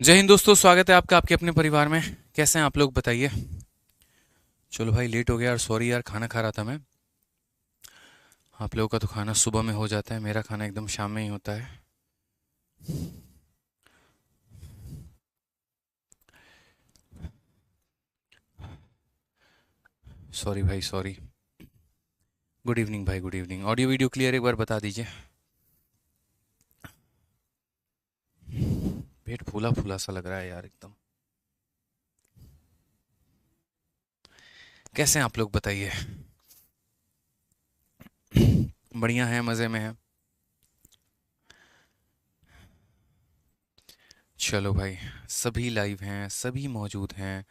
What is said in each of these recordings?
जय हिंद दोस्तों, स्वागत है आपका आपके अपने परिवार में। कैसे हैं आप लोग, बताइए। चलो भाई, लेट हो गया और सॉरी यार, खाना खा रहा था मैं। आप लोगों का तो खाना सुबह में हो जाता है, मेरा खाना एकदम शाम में ही होता है। सॉरी भाई, सॉरी। गुड इवनिंग भाई, good evening. Audio video clear एक बार बता दीजिए। पेट फूला फूला सा लग रहा है यार एकदम। कैसे हैं आप लोग, बताइए। बढ़िया है, मज़े में है। चलो भाई, सभी लाइव हैं, सभी मौजूद हैं,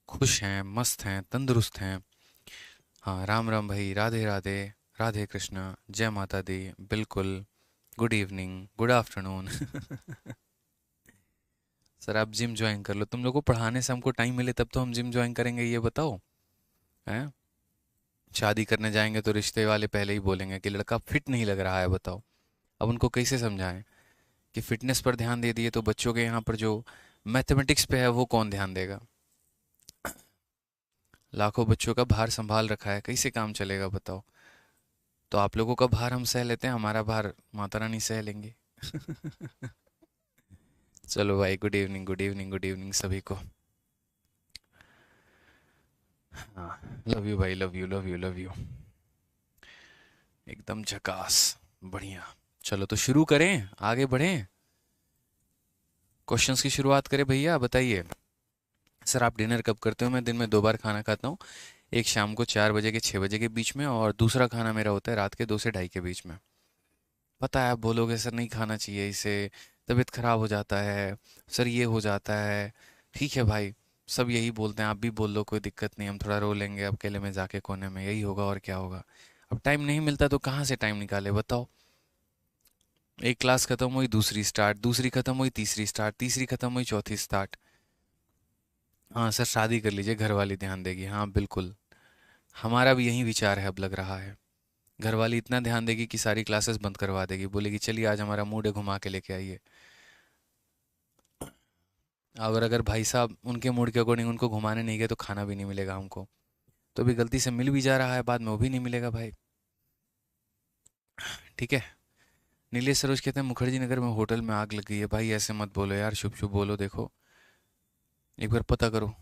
खुश हैं, मस्त हैं, तंदुरुस्त हैं। हाँ, राम राम भाई, राधे राधे। राधे कृष्णा, जय माता दी। बिल्कुल। Good evening, good afternoon. Sir आप जिम ज्वाइन कर लो, तुम लोगों को पढ़ाने से हमको टाइम मिले तब तो हम जिम ज्वाइन करेंगे, ये बताओ। हैं? शादी करने जाएंगे तो रिश्ते वाले पहले ही बोलेंगे कि लड़का फिट नहीं लग रहा है, बताओ। अब उनको कैसे समझाएं कि फिटनेस पर ध्यान दे दिए तो बच्चों के यहाँ पर जो मैथमेटिक्स पे है वो कौन ध्यान देगा। लाखों बच्चों का भार संभाल रखा है, कैसे काम चलेगा, बताओ। तो आप लोगों का भार हम सह लेते हैं, हमारा भार माता रानी सह लेंगे। चलो भाई, good evening, good evening, good evening सभी को। हाँ, लव यू भाई, love you, love you, love you. एकदम झकास। बढ़िया। चलो तो शुरू करें, आगे बढ़ें। क्वेश्चंस की शुरुआत करें भैया, बताइए। सर आप डिनर कब करते हो? मैं दिन में 2 बार खाना खाता हूँ। एक शाम को 4 बजे के 6 बजे के बीच में, और दूसरा खाना मेरा होता है रात के 2 से 2:30 के बीच में। पता है आप बोलोगे सर नहीं खाना चाहिए इसे, तबीयत खराब हो जाता है, सर ये हो जाता है। ठीक है भाई, सब यही बोलते हैं, आप भी बोल लो, कोई दिक्कत नहीं, हम थोड़ा रो लेंगे अकेले में जाके कोने में, यही होगा और क्या होगा। अब टाइम नहीं मिलता तो कहाँ से टाइम निकाले, बताओ। एक क्लास खत्म हुई, दूसरी स्टार्ट, दूसरी खत्म हुई, तीसरी स्टार्ट, तीसरी खत्म हुई, चौथी स्टार्ट। हाँ सर, शादी कर लीजिए, घर वाली ध्यान देगी, हाँ बिल्कुल। हमारा भी यही विचार है, अब लग रहा है। घर वाली इतना ध्यान देगी कि सारी क्लासेस बंद करवा देगी, बोलेगी चलिए आज हमारा मूड है, घुमा के लेके आइए। और अगर भाई साहब उनके मूड के अकॉर्डिंग उनको घुमाने नहीं गए तो खाना भी नहीं मिलेगा हमको। तो भी गलती से मिल भी जा रहा है, बाद में वो भी नहीं मिलेगा भाई। ठीक है। नीलेश सरोज कहते हैं मुखर्जी नगर में होटल में आग लग गई है। भाई ऐसे मत बोलो यार, शुभ शुभ बोलो, देखो एक बार पता करो।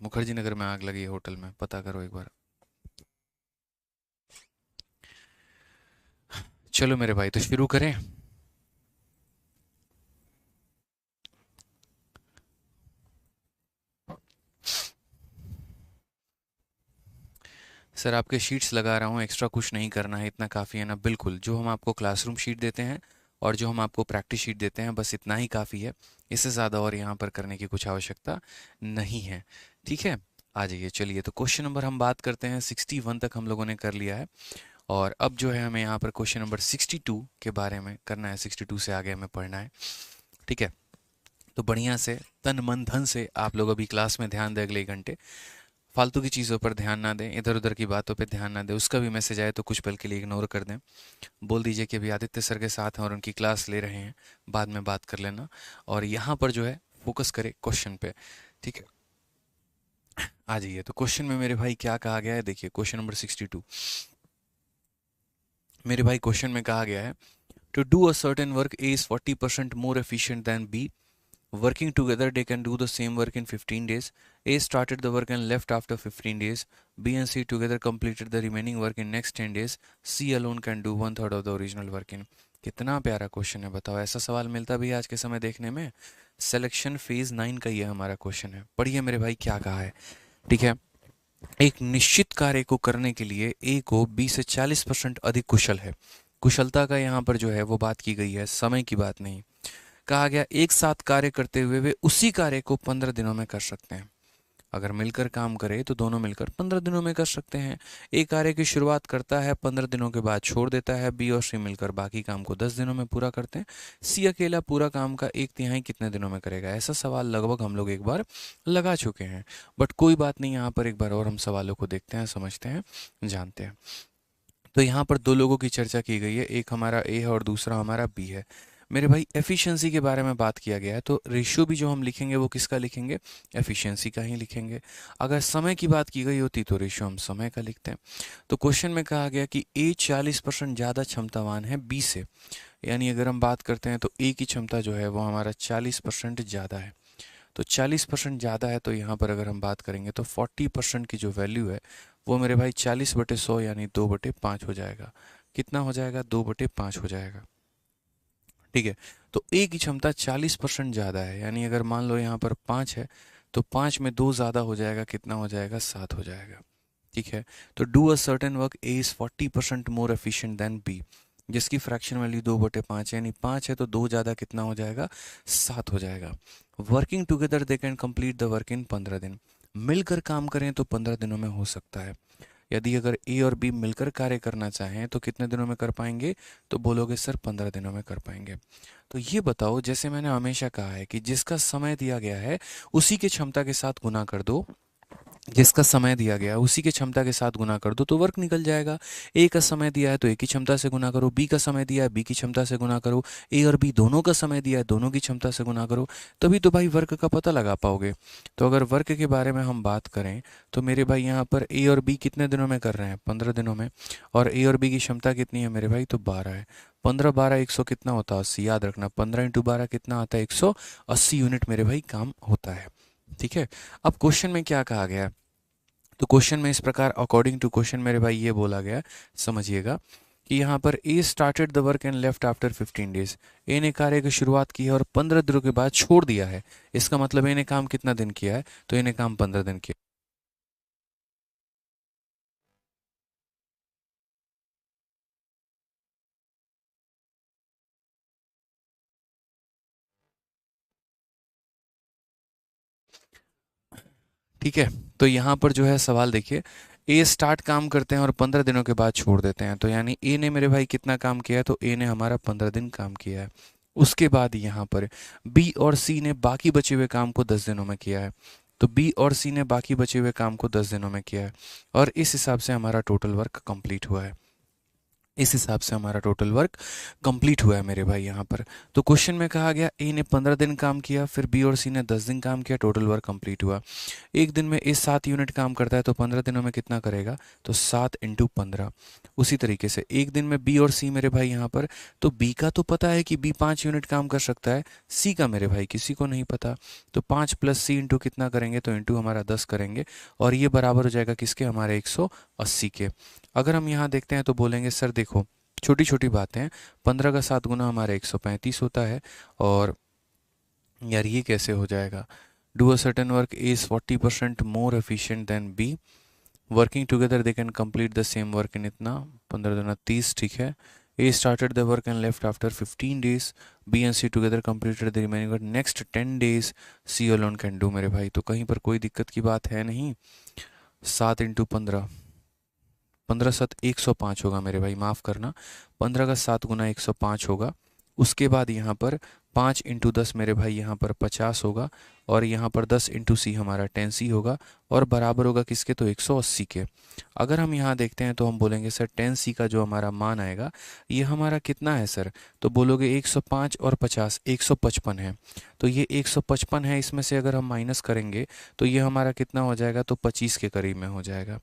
मुखर्जी नगर में आग लगी है होटल में, पता करो एक बार। चलो मेरे भाई, तो शुरू करें। सर आपके शीट्स लगा रहा हूँ, एक्स्ट्रा कुछ नहीं करना है, इतना काफ़ी है ना? बिल्कुल, जो हम आपको क्लासरूम शीट देते हैं और जो हम आपको प्रैक्टिस शीट देते हैं, बस इतना ही काफ़ी है। इससे ज़्यादा और यहाँ पर करने की कुछ आवश्यकता नहीं है। ठीक है। आ जाइए, चलिए तो क्वेश्चन नंबर हम बात करते हैं, 61 तक हम लोगों ने कर लिया है। और अब जो है हमें यहाँ पर क्वेश्चन नंबर 62 के बारे में करना है, 62 से आगे हमें पढ़ना है। ठीक है। तो बढ़िया से तन मन धन से आप लोग अभी क्लास में ध्यान दें, अगले 1 घंटे फालतू की चीज़ों पर ध्यान ना दें, इधर उधर की बातों पे ध्यान ना दें। उसका भी मैसेज आए तो कुछ पल के लिए इग्नोर कर दें। बोल दीजिए कि अभी आदित्य सर के साथ हैं और उनकी क्लास ले रहे हैं, बाद में बात कर लेना। और यहाँ पर जो है फोकस करें क्वेश्चन पे। ठीक है। आ जाइए, तो क्वेश्चन में मेरे भाई क्या कहा गया है, देखिए क्वेश्चन नंबर 62। मेरे भाई क्वेश्चन में कहा गया है, to do a certain work A is 40% more efficient than B. Working together, they can do the same work in 15 days. A started the work and left after 15 days. B and C together completed the remaining work in next 10 days. C alone can do 1/3 of the original work in। कितना प्यारा question है, बताओ। ऐसा सवाल मिलता भी आज के समय देखने में? सिलेक्शन फेज 9 का ये हमारा क्वेश्चन है। पढ़िए मेरे भाई क्या कहा है। ठीक है। एक निश्चित कार्य को करने के लिए ए को बी से 40% अधिक कुशल है। कुशलता का यहाँ पर जो है वो बात की गई है, समय की बात नहीं। कहा गया एक साथ कार्य करते हुए वे उसी कार्य को 15 दिनों में कर सकते हैं। अगर मिलकर काम करें तो दोनों मिलकर 15 दिनों में कर सकते हैं। एक कार्य की शुरुआत करता है, 15 दिनों के बाद छोड़ देता है। बी और सी मिलकर बाकी काम को 10 दिनों में पूरा करते हैं। सी अकेला पूरा काम का 1/3 कितने दिनों में करेगा? ऐसा सवाल लगभग हम लोग एक बार लगा चुके हैं। बट कोई बात नहीं, यहाँ पर एक बार और हम सवालों को देखते हैं, समझते हैं, जानते हैं। तो यहाँ पर दो लोगों की चर्चा की गई है, एक हमारा ए है और दूसरा हमारा बी है। मेरे भाई एफिशिएंसी के बारे में बात किया गया है, तो रेशियो भी जो हम लिखेंगे वो किसका लिखेंगे, एफिशिएंसी का ही लिखेंगे। अगर समय की बात की गई होती तो रेशियो हम समय का लिखते हैं। तो क्वेश्चन में कहा गया कि ए 40% ज़्यादा क्षमतावान है बी से, यानी अगर हम बात करते हैं तो ए की क्षमता जो है वो हमारा 40% ज़्यादा है। तो 40% ज़्यादा है, तो यहाँ पर अगर हम बात करेंगे तो 40% की जो वैल्यू है वो मेरे भाई 40/100 यानी 2/5 हो जाएगा। कितना हो जाएगा, 2/5 हो जाएगा। ठीक है, तो ए की क्षमता 40% ज़्यादा है, यानी अगर मान लो यहाँ पर 5 है तो 5 में 2 ज़्यादा हो जाएगा, कितना हो जाएगा, 7 हो जाएगा। ठीक है, तो do a certain work A is 40% more efficient than B, जिसकी फ्रैक्शन वैल्यू 2/5 यानी 5 है, तो 2 ज़्यादा कितना हो जाएगा, 7 हो जाएगा। Working together they can complete the work in 15 दिन, मिलकर काम करें तो 15 दिनों में हो सकता है। यदि अगर ए और बी मिलकर कार्य करना चाहें तो कितने दिनों में कर पाएंगे, तो बोलोगे सर 15 दिनों में कर पाएंगे। तो ये बताओ, जैसे मैंने हमेशा कहा है कि जिसका समय दिया गया है उसी के क्षमता के साथ गुना कर दो, जिसका समय दिया गया है उसी के क्षमता के साथ गुना कर दो तो वर्क निकल जाएगा। ए का समय दिया है तो ए की क्षमता से गुना करो, बी का समय दिया है बी की क्षमता से गुना करो, ए और बी दोनों का समय दिया है दोनों की क्षमता से गुना करो, तभी तो भाई वर्क का पता लगा पाओगे। तो अगर वर्क के बारे में हम बात करें तो मेरे भाई यहाँ पर ए और बी कितने दिनों में कर रहे हैं, 15 दिनों में। और ए और बी की क्षमता कितनी है मेरे भाई, तो 12 है। 15 12 100 कितना होता है, 80। याद रखना 15 × 12 कितना आता है, 180 यूनिट मेरे भाई काम होता है। ठीक है, अब क्वेश्चन में क्या कहा गया है, तो क्वेश्चन में इस प्रकार अकॉर्डिंग टू क्वेश्चन मेरे भाई ये बोला गया, समझिएगा कि यहाँ पर A started the work and left after 15 days, A ने कार्य की शुरुआत की है और 15 दिनों के बाद छोड़ दिया है। इसका मतलब ए ने काम कितना दिन किया है, तो ए ने काम 15 दिन किया। ठीक है, तो यहाँ पर जो है सवाल देखिए, ए स्टार्ट काम करते हैं और 15 दिनों के बाद छोड़ देते हैं, तो यानी ए ने मेरे भाई कितना काम किया है, तो ए ने हमारा 15 दिन काम किया है। उसके बाद यहाँ पर बी और सी ने बाकी बचे हुए काम को 10 दिनों में किया है, तो बी और सी ने बाकी बचे हुए काम को 10 दिनों में किया है, और इस हिसाब से हमारा टोटल वर्क कंप्लीट हुआ है। इस हिसाब से हमारा टोटल वर्क कंप्लीट हुआ है मेरे भाई यहाँ पर। तो क्वेश्चन में कहा गया ए ने 15 दिन काम किया, फिर बी और सी ने 10 दिन काम किया, टोटल वर्क कंप्लीट हुआ। एक दिन में ए 7 यूनिट काम करता है तो 15 दिनों में कितना करेगा, तो 7 × 15। उसी तरीके से एक दिन में बी और सी मेरे भाई यहाँ पर, तो बी का तो पता है कि बी 5 यूनिट काम कर सकता है, सी का मेरे भाई किसी को नहीं पता, तो 5 + सी इंटू कितना करेंगे, तो इंटू हमारा 10 करेंगे, और ये बराबर हो जाएगा किसके, हमारे 180 के। अगर हम यहाँ देखते हैं तो बोलेंगे सर देखो छोटी छोटी बातें हैं, 15 का 7 गुना हमारे 135 होता है, और यार ये कैसे हो जाएगा, do a certain work is 40% more efficient than B, working together they can complete the same work in इतना, 15 दूना 30। ठीक है, A started the work and left after 15 days, B and C together completed the remaining work next 10 days, C alone can do. मेरे भाई तो कहीं पर कोई दिक्कत की बात है नहीं। 7 × 15, 15×7 = 105 होगा मेरे भाई, माफ़ करना, 15 का 7 गुना 105 होगा। उसके बाद यहाँ पर 5 × 10 मेरे भाई यहाँ पर 50 होगा, और यहाँ पर 10 × C हमारा 10C होगा, और बराबर होगा किसके, तो 180 के। अगर हम यहाँ देखते हैं तो हम बोलेंगे सर 10C का जो हमारा मान आएगा ये हमारा कितना है सर, तो बोलोगे 105 और 50 155 है, तो ये 155 है, इसमें से अगर हम माइनस करेंगे तो ये हमारा कितना हो जाएगा, तो 25 के करीब में हो जाएगा।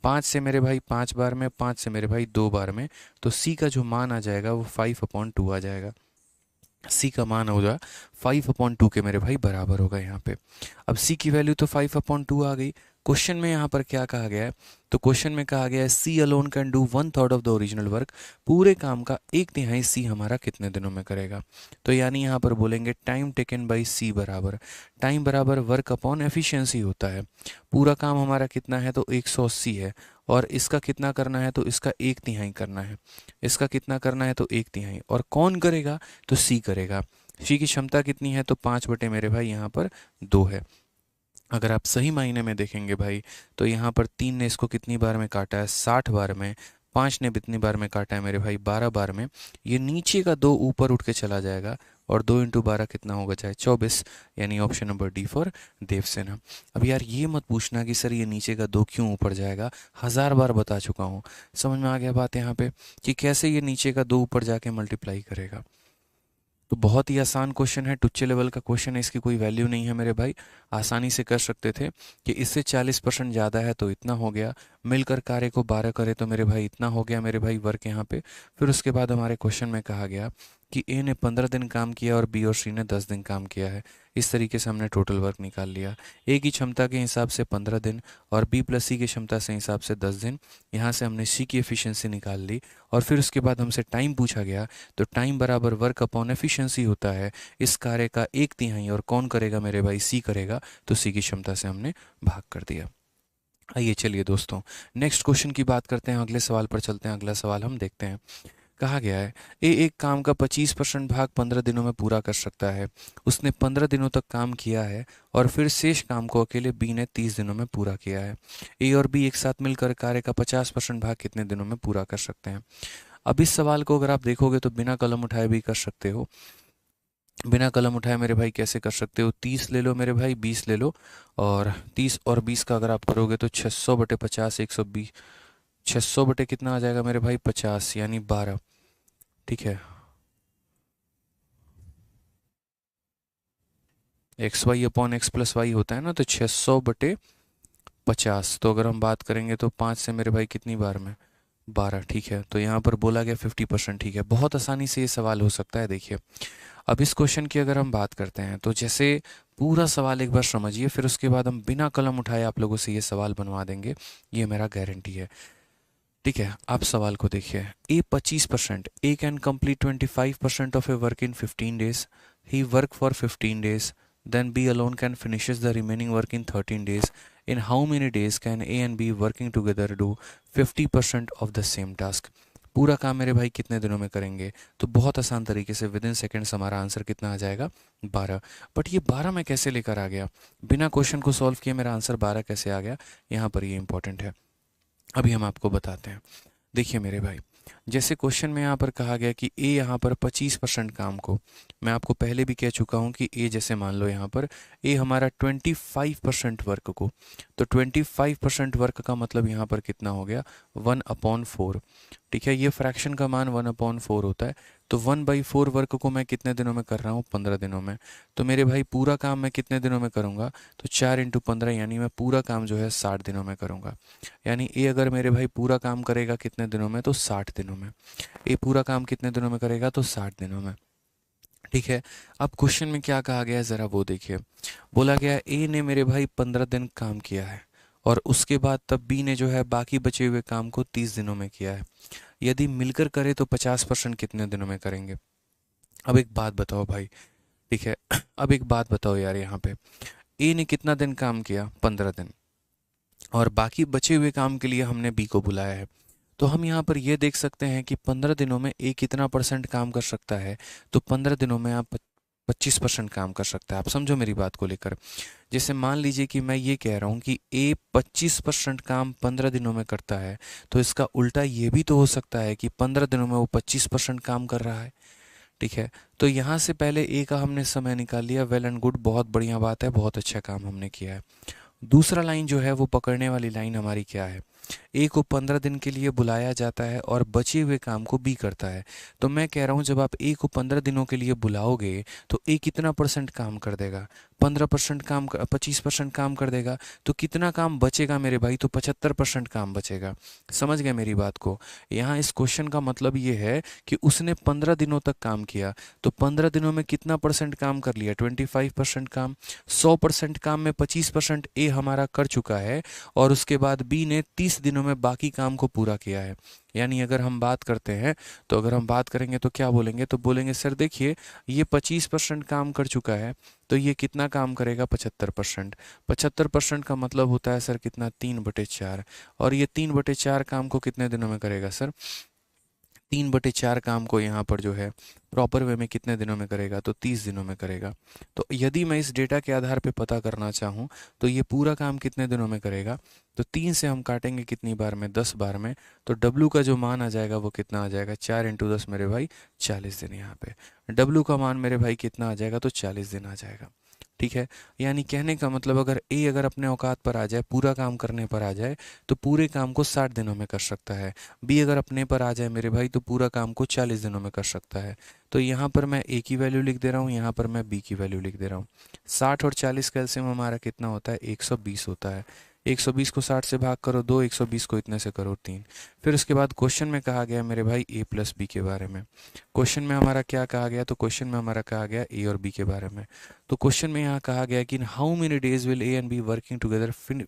5 से मेरे भाई 5 बार में, 5 से मेरे भाई 2 बार में, तो सी का जो मान आ जाएगा वो 5/2 आ जाएगा। सी का मान होगा 5/2 के मेरे भाई बराबर होगा यहाँ पे। अब सी की वैल्यू तो 5/2 आ गई। क्वेश्चन में यहाँ पर क्या कहा गया है, तो क्वेश्चन में कहा गया है C alone can do 1/3 of the original work, पूरे काम का 1/3 सी हमारा कितने दिनों में करेगा। तो यानी यहाँ पर बोलेंगे टाइम टेकन बाई सी बराबर, टाइम बराबर वर्क अपॉन एफिशिएंसी होता है। पूरा काम हमारा कितना है, तो 180 है, और इसका कितना करना है, तो इसका 1/3 करना है। इसका कितना करना है, तो 1/3, और कौन करेगा, तो सी करेगा। सी की क्षमता कितनी है, तो 5 बटे मेरे भाई यहाँ पर 2 है। अगर आप सही मायने में देखेंगे भाई तो यहाँ पर 3 ने इसको कितनी बार में काटा है, 60 बार में, 5 ने कितनी बार में काटा है मेरे भाई, 12 बार में। ये नीचे का 2 ऊपर उठ के चला जाएगा, और 2 × 12 कितना होगा, चाहे 24, यानी option number D for Devsena. अब यार ये मत पूछना कि सर ये नीचे का 2 क्यों ऊपर जाएगा, 1000 बार बता चुका हूँ। समझ में आ गया बात यहाँ पे कि कैसे ये नीचे का 2 ऊपर जाके मल्टीप्लाई करेगा। तो बहुत ही आसान क्वेश्चन है, टुच्चे लेवल का क्वेश्चन है, इसकी कोई वैल्यू नहीं है मेरे भाई, आसानी से कर सकते थे कि इससे 40% ज़्यादा है तो इतना हो गया, मिलकर कार्य को 12 करे तो मेरे भाई इतना हो गया मेरे भाई वर्क यहाँ पे। फिर उसके बाद हमारे क्वेश्चन में कहा गया कि ए ने 15 दिन काम किया और बी और सी ने 10 दिन काम किया है। इस तरीके से हमने टोटल वर्क निकाल लिया। ए की क्षमता के हिसाब से 15 दिन और बी प्लस सी की क्षमता से हिसाब से 10 दिन। यहाँ से हमने सी की एफिशिएंसी निकाल ली और फिर उसके बाद हमसे टाइम पूछा गया, तो टाइम बराबर वर्क अपॉन एफिशिएंसी होता है इस कार्य का 1/3, और कौन करेगा मेरे भाई, सी करेगा, तो सी की क्षमता से हमने भाग कर दिया। आइए चलिए दोस्तों नेक्स्ट क्वेश्चन की बात करते हैं, अगले सवाल पर चलते हैं। अगला सवाल हम देखते हैं। कहा गया है ए एक काम का 25% भाग 15 दिनों में पूरा कर सकता है। उसने 15 दिनों तक काम किया है और फिर शेष काम को अकेले बी ने 30 दिनों में पूरा किया है। ए और बी एक साथ मिलकर कार्य का 50% भाग कितने दिनों में पूरा कर सकते हैं। अब इस सवाल को अगर आप देखोगे तो बिना कलम उठाए भी कर सकते हो। बिना कलम उठाए मेरे भाई कैसे कर सकते हो, 30 ले लो मेरे भाई, 20 ले लो, और 30 और 20 का अगर आप करोगे तो 600/50 120, 600 बटे कितना आ जाएगा मेरे भाई 50 यानी 12। ठीक है, X Y upon X plus Y होता है ना, तो 600/50। तो अगर हम बात करेंगे तो 5 से मेरे भाई कितनी बार में 12। ठीक है, तो यहाँ पर बोला गया 50%। ठीक है, बहुत आसानी से ये सवाल हो सकता है। देखिए अब इस क्वेश्चन की अगर हम बात करते हैं तो जैसे पूरा सवाल एक बार समझिए, फिर उसके बाद हम बिना कलम उठाए आप लोगों से ये सवाल बनवा देंगे, ये मेरा गारंटी है। ठीक है, आप सवाल को देखिए। A 25%, A can complete 25% of a work in 15 days, he work for 15 days, then B alone can finishes the remaining work in 13 days. In how many days can A and B working together do 50% of the same task? पूरा काम मेरे भाई कितने दिनों में करेंगे, तो बहुत आसान तरीके से विद इन सेकेंड्स हमारा आंसर कितना आ जाएगा 12। बट ये 12 मैं कैसे लेकर आ गया, बिना क्वेश्चन को सॉल्व किए मेरा आंसर 12 कैसे आ गया, यहाँ पर ये इंपॉर्टेंट है, अभी हम आपको बताते हैं। देखिए मेरे भाई, जैसे क्वेश्चन में यहाँ पर कहा गया कि ए यहाँ पर 25% काम को, मैं आपको पहले भी कह चुका हूँ कि ए जैसे मान लो यहाँ पर ए हमारा 25% वर्क को, तो 25% वर्क का मतलब यहाँ पर कितना हो गया 1/4। ठीक है, ये फ्रैक्शन का मान 1/4 होता है, तो 1/4 वर्क को मैं कितने दिनों में कर रहा हूँ 15 दिनों में। तो मेरे भाई पूरा काम मैं कितने दिनों में करूँगा, तो 4 × 15 यानी मैं पूरा काम जो है 60 दिनों में करूँगा। यानी ए अगर मेरे भाई पूरा काम करेगा कितने दिनों में, तो 60 दिनों में। ए पूरा काम कितने दिनों में करेगा, तो 60 दिनों में। ठीक है, अब क्वेश्चन में क्या कहा गया है ज़रा वो देखिए। बोला गया है ए ने मेरे भाई 15 दिन काम किया है और उसके बाद तब बी ने जो है बाकी बचे हुए काम को 30 दिनों में किया है। यदि मिलकर करे तो 50% कितने दिनों में करेंगे। अब एक बात बताओ भाई, ठीक है अब एक बात बताओ यार, यहाँ पे ए ने कितना दिन काम किया 15 दिन, और बाकी बचे हुए काम के लिए हमने बी को बुलाया है। तो हम यहाँ पर ये देख सकते हैं कि 15 दिनों में ए कितना % काम कर सकता है, तो 15 दिनों में आप 25% काम कर सकता है। आप समझो मेरी बात को लेकर। जैसे मान लीजिए कि मैं ये कह रहा हूँ कि ए 25% काम 15 दिनों में करता है, तो इसका उल्टा ये भी तो हो सकता है कि 15 दिनों में वो 25% काम कर रहा है। ठीक है, तो यहाँ से पहले ए का हमने समय निकाल लिया, वेल एंड गुड, बहुत बढ़िया बात है, बहुत अच्छा काम हमने किया है। दूसरा लाइन जो है वो पकड़ने वाली लाइन हमारी क्या है, ए को 15 दिन के लिए बुलाया जाता है और बचे हुए काम को बी करता है। तो मैं कह रहा हूँ जब आप ए को 15 दिनों के लिए बुलाओगे तो ए कितना % काम कर देगा, 15% काम, 25% काम कर देगा, तो कितना काम बचेगा मेरे भाई, तो 75% काम बचेगा। समझ गए मेरी बात को। यहाँ इस क्वेश्चन का मतलब ये है कि उसने 15 दिनों तक काम किया, तो 15 दिनों में कितना % काम कर लिया, 25% काम। 100% काम में 25% ए हमारा कर चुका है और उसके बाद बी ने 30 दिनों में बाकी काम को पूरा किया है। यानी अगर हम बात करते हैं, तो अगर हम बात करेंगे तो क्या बोलेंगे, तो बोलेंगे सर देखिए ये 25% काम कर चुका है, तो ये कितना काम करेगा 75%। 75% का मतलब होता है सर कितना 3/4, और ये 3/4 काम को कितने दिनों में करेगा सर, 3/4 काम को यहाँ पर जो है प्रॉपर वे में कितने दिनों में करेगा, तो 30 दिनों में करेगा। तो यदि मैं इस डेटा के आधार पे पता करना चाहूँ तो ये पूरा काम कितने दिनों में करेगा, तो 3 से हम काटेंगे कितनी बार में, 10 बार में, तो W का जो मान आ जाएगा वो कितना आ जाएगा, 4 × 10 मेरे भाई 40 दिन। यहाँ पे W का मान मेरे भाई कितना आ जाएगा, तो 40 दिन आ जाएगा। ठीक है। यानी कहने का मतलब अगर ए अगर अपने औकात पर आ जाए, पूरा काम करने पर आ जाए, तो पूरे काम को 60 दिनों में कर सकता है। बी अगर अपने पर आ जाए मेरे भाई, तो पूरा काम को 40 दिनों में कर सकता है। तो यहाँ पर मैं ए की वैल्यू लिख दे रहा हूँ, यहाँ पर मैं बी की वैल्यू लिख दे रहा हूँ। 60 और 40 का एलसीएम हमारा कितना होता है? 120 होता है। 120 को 60 से भाग करो 2, 120 को इतने से करो 3। फिर उसके बाद क्वेश्चन में कहा गया मेरे भाई ए प्लस बी के बारे में। क्वेश्चन में हमारा क्या कहा गया? तो क्वेश्चन में हमारा कहा गया ए और बी के बारे में। तो क्वेश्चन में यहाँ कहा गया कि how many days will A and B working together,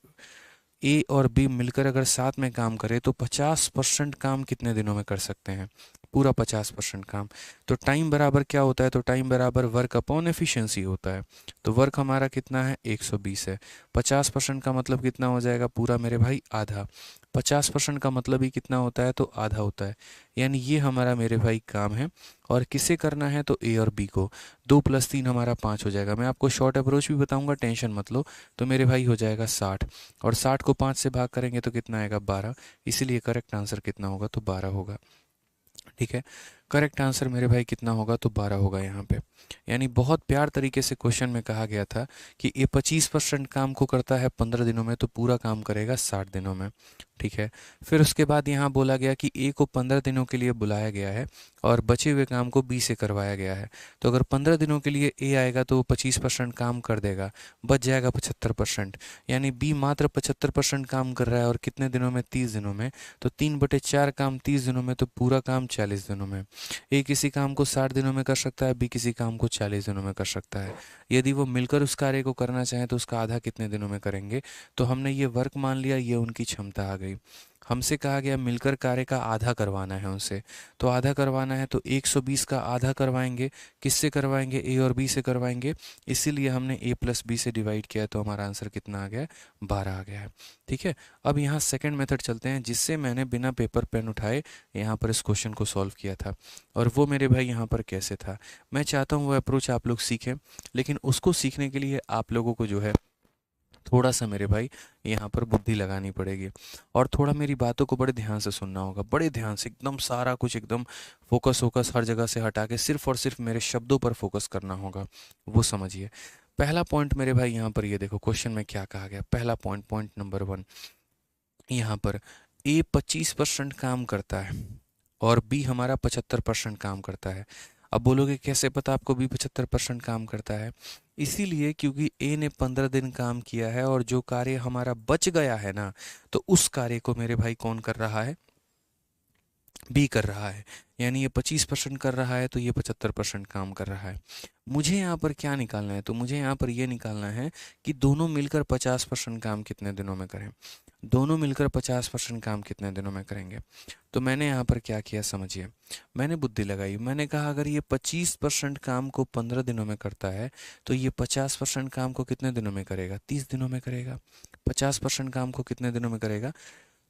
A और बी मिलकर अगर साथ में काम करें तो 50% काम कितने दिनों में कर सकते हैं? पूरा 50% काम। तो टाइम बराबर क्या होता है? तो टाइम बराबर वर्क अपॉन एफिशिएंसी होता है। तो वर्क हमारा कितना है? 120 है। 50% का मतलब कितना हो जाएगा? पूरा मेरे भाई आधा। 50% का मतलब ही कितना होता है? तो आधा होता है। यानी ये हमारा मेरे भाई काम है। और किसे करना है? तो ए और बी को। 2 + 3 हमारा 5 हो जाएगा। मैं आपको शॉर्ट अप्रोच भी बताऊंगा, टेंशन मत लो। तो मेरे भाई हो जाएगा 60, और 60 को 5 से भाग करेंगे तो कितना आएगा? 12। इसीलिए करेक्ट आंसर कितना होगा? तो 12 होगा। ठीक है। करेक्ट आंसर मेरे भाई कितना होगा? तो 12 होगा यहाँ पे। यानी बहुत प्यार तरीके से क्वेश्चन में कहा गया था कि ये 25% काम को करता है 15 दिनों में, तो पूरा काम करेगा 60 दिनों में। ठीक है। फिर उसके बाद यहाँ बोला गया कि ए को 15 दिनों के लिए बुलाया गया है और बचे हुए काम को बी से करवाया गया है। तो अगर 15 दिनों के लिए ए आएगा तो वो 25% काम कर देगा, बच जाएगा 75%। यानी बी मात्र 75% काम कर रहा है, और कितने दिनों में? 30 दिनों में। तो 3/4 काम 30 दिनों में, तो पूरा काम 40 दिनों में। ए किसी काम को 60 दिनों में कर सकता है, बी किसी काम को 40 दिनों में कर सकता है। यदि वो मिलकर उस कार्य को करना चाहें तो उसका आधा कितने दिनों में करेंगे? तो हमने ये वर्क मान लिया, ये उनकी क्षमता आ गई। हमसे कहा गया मिलकर कार्य का आधा करवाना है उनसे। तो आधा करवाना है तो 120 का आधा करवाएंगे। किससे करवाएंगे? ए और बी से करवाएंगे। इसीलिए हमने ए प्लस बी से डिवाइड किया, तो हमारा आंसर कितना आ गया? 12 आ गया है। ठीक है। अब यहाँ सेकंड मेथड चलते हैं, जिससे मैंने बिना पेपर पेन उठाए यहाँ पर इस क्वेश्चन को सॉल्व किया था। और वो मेरे भाई यहाँ पर कैसे था, मैं चाहता हूँ वो अप्रोच आप लोग सीखें। लेकिन उसको सीखने के लिए आप लोगों को जो है थोड़ा सा मेरे भाई यहाँ पर बुद्धि लगानी पड़ेगी, और थोड़ा मेरी बातों को बड़े ध्यान से सुनना होगा, बड़े ध्यान से, एकदम सारा कुछ एकदम फोकस हर जगह से हटा के सिर्फ और सिर्फ मेरे शब्दों पर फोकस करना होगा। वो समझिए। पहला पॉइंट मेरे भाई यहाँ पर ये देखो क्वेश्चन में क्या कहा गया। पहला पॉइंट, पॉइंट नंबर 1, यहाँ पर ए 25% काम करता है और बी हमारा 75% काम करता है। अब बोलोगे कैसे पता आपको बी 75% काम करता है? इसीलिए क्योंकि ए ने 15 दिन काम किया है, और जो कार्य हमारा बच गया है ना, तो उस कार्य को मेरे भाई कौन कर रहा है? बी कर रहा है। यानी ये 25% कर रहा है, तो ये 75% काम कर रहा है। मुझे यहाँ पर क्या निकालना है? तो मुझे यहाँ पर ये निकालना है कि दोनों मिलकर 50% काम कितने दिनों में करें। दोनों मिलकर 50% काम कितने दिनों में करेंगे? तो मैंने यहाँ पर क्या किया समझिए। मैंने बुद्धि लगाई। मैंने कहा अगर ये 25% काम को 15 दिनों में करता है, तो ये 50% काम को कितने दिनों में करेगा? 30 दिनों में करेगा। 50% काम को कितने दिनों में करेगा?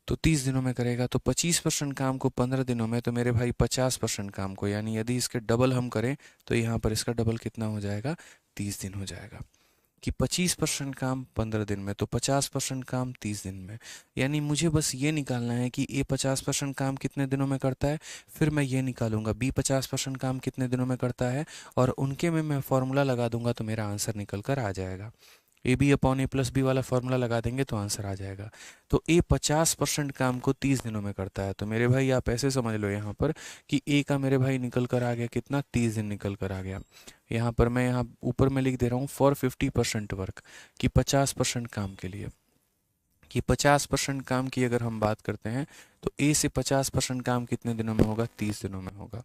तो 30 दिनों में करेगा। तो 25% काम को 15 दिनों में, तो मेरे भाई 50% काम को, यानी यदि इसके डबल हम करें तो यहाँ पर इसका डबल कितना हो जाएगा? 30 दिन हो जाएगा। कि 25% काम 15 दिन में, तो 50% काम 30 दिन में। यानी मुझे बस ये निकालना है कि ए 50% काम कितने दिनों में करता है, फिर मैं ये निकालूंगा बी 50% काम कितने दिनों में करता है, और उनके में मैं फॉर्मूला लगा दूंगा, तो मेरा आंसर निकल कर आ जाएगा। A B upon A plus B वाला फॉर्मूला लगा देंगे तो आंसर आ जाएगा। तो ए 50% काम को 30 दिनों में करता है। तो मेरे भाई आप ऐसे समझ लो यहाँ पर कि ए का मेरे भाई निकल कर आ गया कितना? 30 दिन निकल कर आ गया। यहाँ पर मैं यहाँ ऊपर में लिख दे रहा हूँ फॉर 50% वर्क, कि 50% काम के लिए। कि 50% काम की अगर हम बात करते हैं तो ए से 50% काम कितने दिनों में होगा? 30 दिनों में होगा।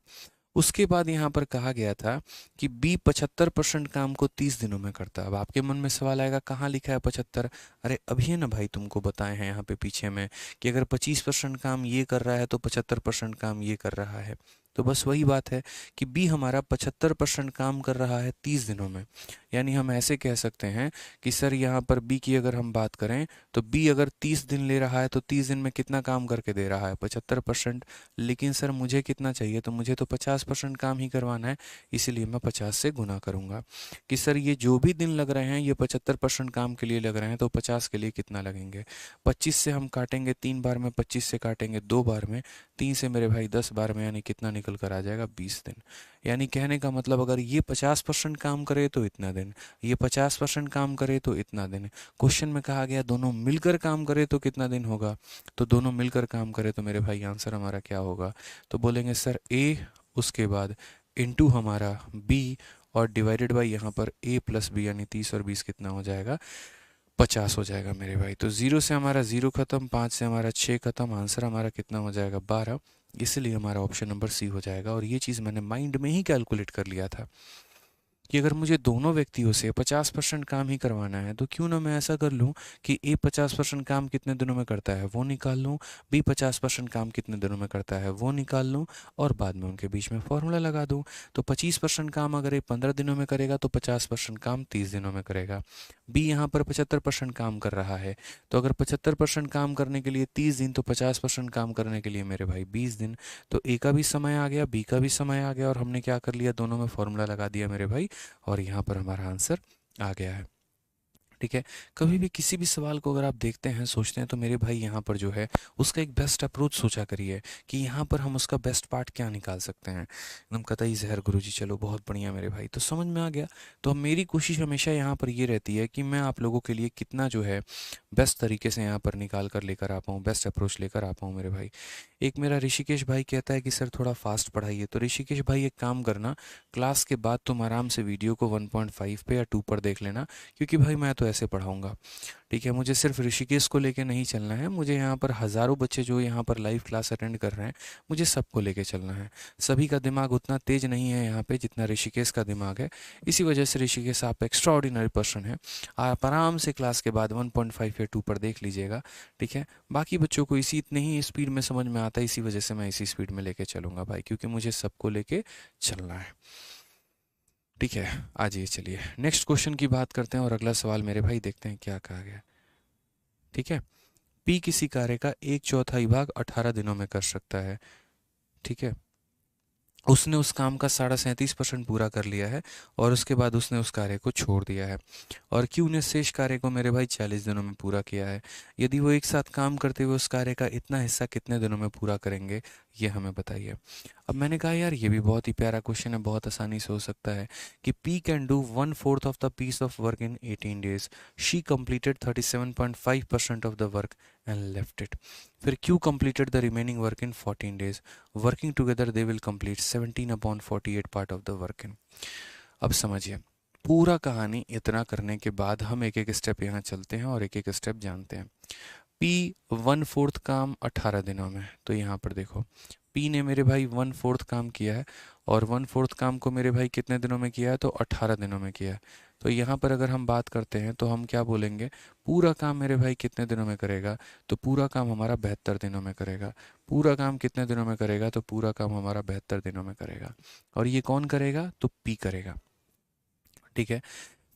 उसके बाद यहाँ पर कहा गया था कि बी 75% काम को 30 दिनों में करता है। अब आपके मन में सवाल आएगा कहाँ लिखा है 75? अरे अभी ना भाई तुमको बताए हैं यहाँ पे पीछे में कि अगर 25% काम ये कर रहा है तो 75% काम ये कर रहा है। तो बस वही बात है कि बी हमारा 75% काम कर रहा है 30 दिनों में। यानी हम ऐसे कह सकते हैं कि सर यहाँ पर बी की अगर हम बात करें तो बी अगर 30 दिन ले रहा है तो 30 दिन में कितना काम करके दे रहा है? 75%। लेकिन सर मुझे कितना चाहिए? तो मुझे तो 50% काम ही करवाना है, इसीलिए मैं 50 से गुना करूँगा। कि सर ये जो भी दिन लग रहे हैं ये 75% काम के लिए लग रहे हैं, तो 50 के लिए कितना लगेंगे? 25 से हम काटेंगे 3 बार में, 25 से काटेंगे 2 बार में, 3 से मेरे भाई 10 बार में, यानी कितना निकल निकल कर आ जाएगा 20 दिन। यानी कहने का मतलब अगर ये 50% काम करे तो इतना दिन, ये 50% काम करे तो इतना दिन। क्वेश्चन में कहा गया दोनों मिलकर काम करे तो कितना दिन होगा, तो दोनों मिलकर काम करे तो मेरे भाई आंसर हमारा क्या होगा, तो बोलेंगे सर ए, उसके बाद इनटू हमारा बी, और डिवाइडेड बाई यहाँ पर ए प्लस बी, यानी 30 और 20 कितना हो जाएगा, 50 हो जाएगा मेरे भाई। तो 0 से हमारा 0 खत्म, 5 से हमारा 6 खत्म, आंसर हमारा कितना हो जाएगा 12। इसलिए हमारा ऑप्शन नंबर सी हो जाएगा। और ये चीज़ मैंने माइंड में ही कैलकुलेट कर लिया था कि अगर मुझे दोनों व्यक्तियों से 50% काम ही करवाना है तो क्यों ना मैं ऐसा कर लूँ कि ए 50% काम कितने दिनों में करता है वो निकाल लूँ, बी 50% काम कितने दिनों में करता है वो निकाल लूँ, और बाद में उनके बीच में फॉर्मूला लगा दूँ। तो 25% काम अगर ए 15 दिनों में करेगा तो 50% काम 30 दिनों में करेगा। बी यहाँ पर 75% काम कर रहा है, तो अगर 75% काम करने के लिए 30 दिन, तो 50% काम करने के लिए मेरे भाई 20 दिन। तो ए का भी समय आ गया, बी का भी समय आ गया, और हमने क्या कर लिया, दोनों में फॉर्मूला लगा दिया मेरे भाई, और यहाँ पर हमारा आंसर आ गया है। ठीक है। कभी भी किसी भी सवाल को अगर आप देखते हैं, सोचते हैं, तो मेरे भाई यहाँ पर जो है उसका एक बेस्ट अप्रोच सोचा करिए कि यहाँ पर हम उसका बेस्ट पार्ट क्या निकाल सकते हैं। एकदम कतई जहर गुरुजी, चलो बहुत बढ़िया मेरे भाई, तो समझ में आ गया। तो अब मेरी कोशिश हमेशा यहाँ पर ये रहती है कि मैं आप लोगों के लिए कितना जो है बेस्ट तरीके से यहाँ पर निकाल कर लेकर आ पाऊँ, बेस्ट अप्रोच लेकर आ पाऊँ मेरे भाई। एक मेरा ऋषिकेश भाई कहता है कि सर थोड़ा फास्ट पढ़ाइए, तो ऋषिकेश भाई एक काम करना, क्लास के बाद तुम आराम से वीडियो को 1.5 पे या 2 पर देख लेना, क्योंकि भाई मैं तो ऐसे पढ़ाऊँगा। ठीक है, मुझे सिर्फ ऋषिकेश को लेके नहीं चलना है, मुझे यहाँ पर हज़ारों बच्चे जो यहाँ पर लाइव क्लास अटेंड कर रहे हैं, मुझे सबको लेके चलना है। सभी का दिमाग उतना तेज नहीं है यहाँ पे जितना ऋषिकेश का दिमाग है। इसी वजह से ऋषिकेश आप एक्स्ट्रा ऑर्डिनरी पर्सन है, आप आराम से क्लास के बाद 1.5 या 2 पर देख लीजिएगा। ठीक है, बाकी बच्चों को इसी इतने ही स्पीड में समझ में आता है, इसी वजह से मैं इसी स्पीड में लेके चलूँगा भाई, क्योंकि मुझे सबको लेके चलना है। ठीक है, आ जाइए, चलिए नेक्स्ट क्वेश्चन की बात करते हैं, और अगला सवाल मेरे भाई देखते हैं क्या कहा गया। ठीक है, पी किसी कार्य का 1/4 भाग 18 दिनों में कर सकता है। ठीक है, उसने उस काम का 37.5% पूरा कर लिया है, और उसके बाद उसने उस कार्य को छोड़ दिया है। और क्यू ने शेष कार्य को मेरे भाई 40 दिनों में पूरा किया है। यदि वो एक साथ काम करते हुए उस कार्य का इतना हिस्सा कितने दिनों में पूरा करेंगे, ये हमें बताइए। अब मैंने कहा यार ये भी बहुत ही प्यारा क्वेश्चन है, बहुत आसानी से हो सकता है कि P can do 1/4 of the piece of work in 18 days, she completed 37.5% of the work and left it. फिर Q completed the remaining work in 14 days, working together they will complete 17/48 part of the work in. अब समझिए पूरा कहानी, इतना करने के बाद हम एक एक स्टेप यहाँ चलते हैं और एक एक स्टेप जानते हैं। P 1/4 काम 18 दिनों में, तो यहाँ पर देखो P ने मेरे भाई 1/4 काम किया है, और 1/4 काम को मेरे भाई कितने दिनों में किया है, तो 18 दिनों में किया है। तो यहाँ पर अगर हम बात करते हैं तो हम क्या बोलेंगे, पूरा काम मेरे भाई कितने दिनों में करेगा, तो पूरा काम हमारा 72 दिनों में करेगा। पूरा काम कितने दिनों में करेगा, तो पूरा काम हमारा 72 दिनों में करेगा। और ये कौन करेगा, तो P करेगा। ठीक है,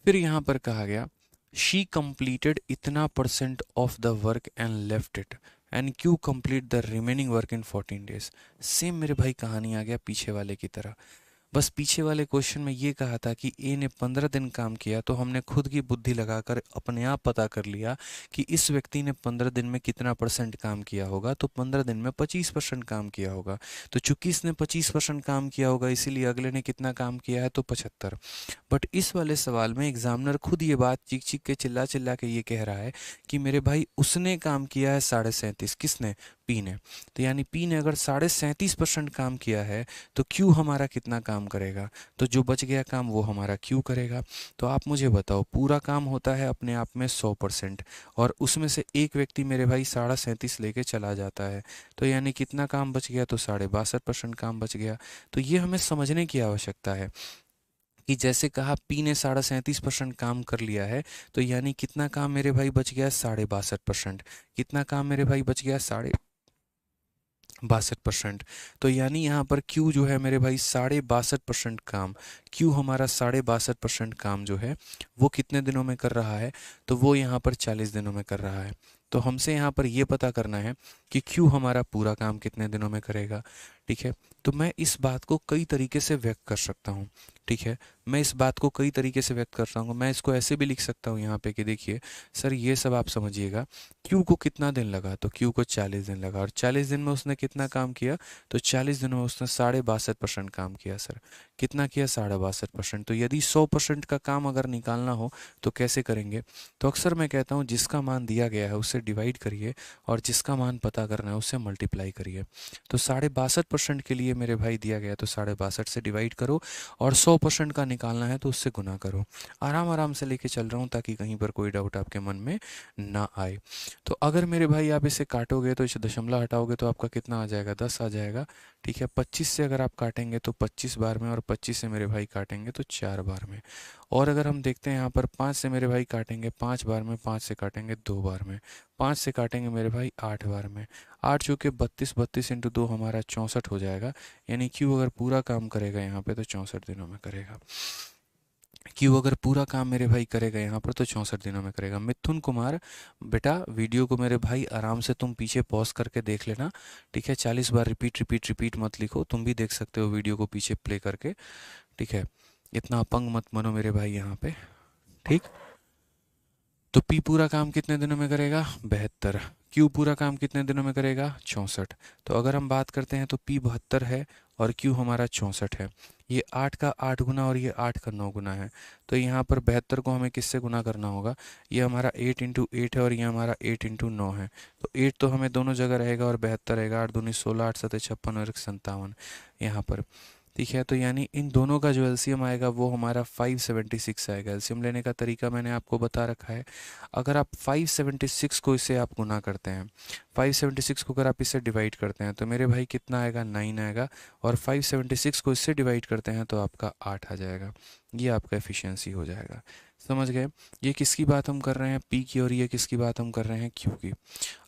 फिर यहाँ पर कहा गया शी कंप्लीटेड इतना % of the work and left it, and Q complete the remaining work in 14 days. Same मेरे भाई कहानी आ गया पीछे वाले की तरह, बस पीछे वाले क्वेश्चन में ये कहा था कि ए ने 15 दिन काम किया, तो हमने खुद की बुद्धि लगाकर अपने आप पता कर लिया कि इस व्यक्ति ने 15 दिन में कितना % काम किया होगा, तो 15 दिन में 25% काम किया होगा। तो चूंकि इसने 25% काम किया होगा, इसीलिए अगले ने कितना काम किया है, तो 75। बट इस वाले सवाल में एग्जामिनर खुद ये बात चीख चीख के चिल्ला चिल्ला के ये कह रहा है कि मेरे भाई उसने काम किया है 37.5, किसने, पी ने। तो यानी पी ने अगर 37.5% काम किया है, तो क्यू हमारा कितना काम करेगा, तो जो बच गया काम वो हमारा क्यू करेगा। तो आप मुझे बताओ, पूरा काम होता है अपने आप में 100%, और उसमें से एक व्यक्ति मेरे भाई 37.5 लेके चला जाता है, तो यानी कितना काम बच गया, तो 62.5% काम बच गया। तो ये हमें समझने की आवश्यकता है कि जैसे कहा P ने 37.5% काम कर लिया है, तो यानी कितना काम मेरे भाई बच गया, 62.5%। कितना काम मेरे भाई बच गया, 62%। तो यानी यहाँ पर Q जो है मेरे भाई 62.5% काम, Q हमारा 62.5% काम जो है वो कितने दिनों में कर रहा है, तो वो यहाँ पर 40 दिनों में कर रहा है। तो हमसे यहाँ पर ये पता करना है कि Q हमारा पूरा काम कितने दिनों में करेगा। ठीक है। तो मैं इस बात को कई तरीके से व्यक्त कर सकता हूँ, ठीक है। मैं इस बात को कई तरीके से व्यक्त कर सकता हूँ। मैं इसको ऐसे भी लिख सकता हूँ यहाँ पे कि देखिए सर, ये सब आप समझिएगा, क्यू को कितना दिन लगा, तो क्यू को 40 दिन लगा, और 40 दिन में उसने कितना काम किया, तो 40 दिनों में उसने 62.5% काम किया सर। कितना किया, 62.5%। तो यदि 100% का काम अगर निकालना हो तो कैसे करेंगे, तो अक्सर मैं कहता हूँ जिसका मान दिया गया है उससे डिवाइड करिए, और जिसका मान पता करना है उससे मल्टीप्लाई करिए। तो 62.5% के लिए मेरे भाई दिया गया, तो 62.5 से डिवाइड करो, और 100% का निकालना है तो उससे गुना करो। आराम आराम से लेके चल रहा हूँ ताकि कहीं पर कोई डाउट आपके मन में ना आए। तो अगर मेरे भाई आप इसे काटोगे तो इसे दशमलव हटाओगे तो आपका कितना आ जाएगा, 10 आ जाएगा, ठीक है। 25 से अगर आप काटेंगे तो 25 बार में, और 25 से मेरे भाई काटेंगे तो 4 बार में। और अगर हम देखते हैं यहाँ पर 5 से मेरे भाई काटेंगे 5 बार में, 5 से काटेंगे 2 बार में, 5 से काटेंगे मेरे भाई 8 बार में। 8 चूँकि 32, 32 इंटू 2 हमारा 64 हो जाएगा। यानी क्यू अगर पूरा काम करेगा यहाँ पे तो 64 दिनों में करेगा। क्यू अगर पूरा काम मेरे भाई करेगा यहाँ पर तो 64 दिनों में करेगा। मिथुन कुमार, बेटा वीडियो को मेरे भाई आराम से तुम पीछे पॉज करके देख लेना, ठीक है। 40 बार रिपीट रिपीट रिपीट मत लिखो, तुम भी देख सकते हो वीडियो को पीछे प्ले करके, ठीक है। इतना अपंग मत बनो मेरे भाई यहाँ पे, ठीक। तो पी पूरा काम कितने दिनों में करेगा, 72। क्यू पूरा काम कितने दिनों में करेगा, 64। तो अगर हम बात करते हैं तो पी 72 है और क्यू हमारा 64 है। ये 8 का 8 गुना और ये 8 का 9 गुना है। तो यहाँ पर 72 को हमें किससे गुना करना होगा, ये हमारा 8 इंटू 8 है और ये हमारा 8 इंटू 9 है। तो 8 तो हमें दोनों जगह रहेगा और 72 रहेगा, 8 दूनी 16, 8 सतह 56 और 57 यहाँ पर, ठीक है। तो यानी इन दोनों का जो एलसीएम आएगा वो हमारा 576 आएगा। एलसीएम लेने का तरीका मैंने आपको बता रखा है। अगर आप 576 को इससे आप गुना करते हैं, 576 को अगर आप इससे डिवाइड करते हैं तो मेरे भाई कितना आएगा, 9 आएगा, और 576 को इससे डिवाइड करते हैं तो आपका 8 आ जाएगा। ये आपका एफिशिएंसी हो जाएगा। समझ गए। ये किसकी बात हम कर रहे हैं, पी की, और ये किसकी बात हम कर रहे हैं, क्यू की।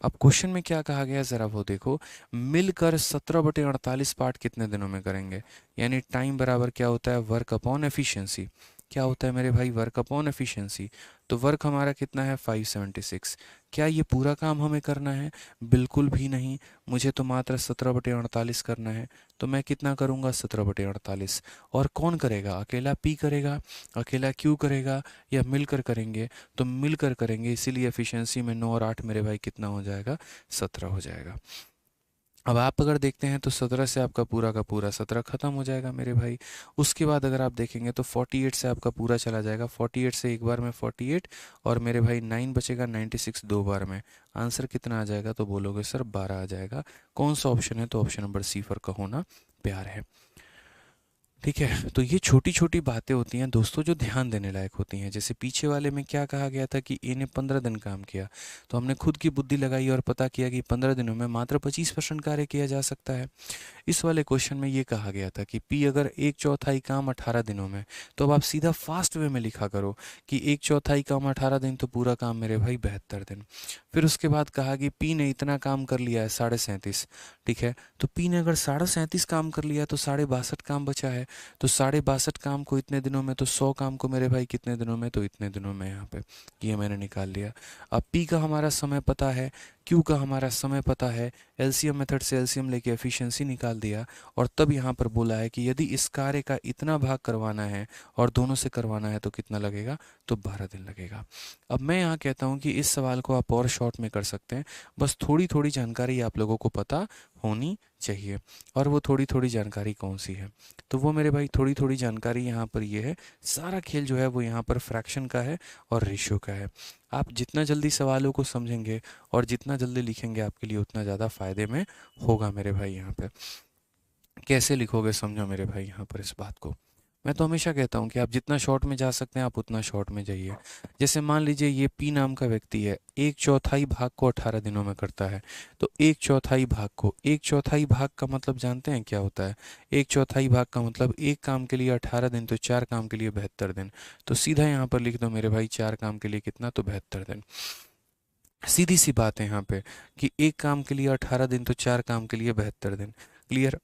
अब क्वेश्चन में क्या कहा गया ज़रा वो देखो, मिलकर 17/48 पार्ट कितने दिनों में करेंगे। यानी टाइम बराबर क्या होता है, वर्क अपॉन एफिशिएंसी। क्या होता है मेरे भाई, वर्क अपॉन एफिशिएंसी। तो वर्क हमारा कितना है, 576। क्या ये पूरा काम हमें करना है, बिल्कुल भी नहीं। मुझे तो मात्र 17/48 करना है। तो मैं कितना करूँगा, 17/48। और कौन करेगा, अकेला पी करेगा, अकेला क्यू करेगा, या मिलकर करेंगे, तो मिलकर करेंगे। इसीलिए एफिशिएंसी में 9 और 8 मेरे भाई कितना हो जाएगा, 17 हो जाएगा। अब आप अगर देखते हैं तो 17 से आपका पूरा का पूरा 17 खत्म हो जाएगा मेरे भाई। उसके बाद अगर आप देखेंगे तो 48 से आपका पूरा चला जाएगा, 48 से एक बार में 48, और मेरे भाई 9 बचेगा, 96 दो बार में। आंसर कितना आ जाएगा, तो बोलोगे सर 12 आ जाएगा। कौन सा ऑप्शन है, तो ऑप्शन नंबर सी फॉर का होना प्यार है। ठीक है। तो ये छोटी छोटी बातें होती हैं दोस्तों जो ध्यान देने लायक होती हैं। जैसे पीछे वाले में क्या कहा गया था कि ए ने 15 दिन काम किया, तो हमने खुद की बुद्धि लगाई और पता किया कि 15 दिनों में मात्र 25% कार्य किया जा सकता है। इस वाले क्वेश्चन में ये कहा गया था कि पी अगर 1/4 काम 18 दिनों में, तो अब आप सीधा फास्ट वे में लिखा करो कि 1/4 काम 18 दिन, तो पूरा काम मेरे भाई 72 दिन। फिर उसके बाद कहा कि पी ने इतना काम कर लिया है, 37.5, ठीक है। तो पी ने अगर 37.5 काम कर लिया तो 62 काम बचा है। तो 62 काम को इतने दिनों में, तो 100 काम को मेरे भाई कितने दिनों में, तो इतने दिनों में। यहाँ पे ये मैंने निकाल लिया। अब पी का हमारा समय पता है, क्यू का हमारा समय पता है, एलसीएम मेथड से एलसीएम लेके एफिशिएंसी निकाल दिया, और तब यहाँ पर बोला है कि यदि इस कार्य का इतना भाग करवाना है और दोनों से करवाना है तो कितना लगेगा, तो 12 दिन लगेगा। अब मैं यहाँ कहता हूँ कि इस सवाल को आप और शॉर्ट में कर सकते हैं। बस थोड़ी थोड़ी जानकारी आप लोगों को पता होनी चाहिए। और वो थोड़ी थोड़ी जानकारी कौन सी है, तो वो मेरे भाई थोड़ी थोड़ी जानकारी यहाँ पर ये है। सारा खेल जो है वो यहाँ पर फ्रैक्शन का है और रेशियो का है। आप जितना जल्दी सवालों को समझेंगे और जितना जल्दी लिखेंगे आपके लिए उतना ज़्यादा फ़ायदे में होगा मेरे भाई। यहाँ पे कैसे लिखोगे, समझो मेरे भाई यहाँ पर इस बात को। मैं तो हमेशा कहता हूँ कि आप जितना शॉर्ट में जा सकते हैं आप उतना शॉर्ट में जाइए। जैसे मान लीजिए ये पी नाम का व्यक्ति है, 1/4 भाग को 18 दिनों में करता है। तो 1/4 भाग को, 1/4 भाग का मतलब जानते हैं क्या होता है, 1/4 भाग का मतलब एक काम के लिए 18 दिन, तो 4 काम के लिए 72 दिन। तो सीधा यहाँ पर लिख दो मेरे भाई, 4 काम के लिए कितना, तो 72 दिन। सीधी सी बात है यहाँ पे कि एक काम के लिए 18 दिन, तो 4 काम के लिए 72 दिन। क्लियर,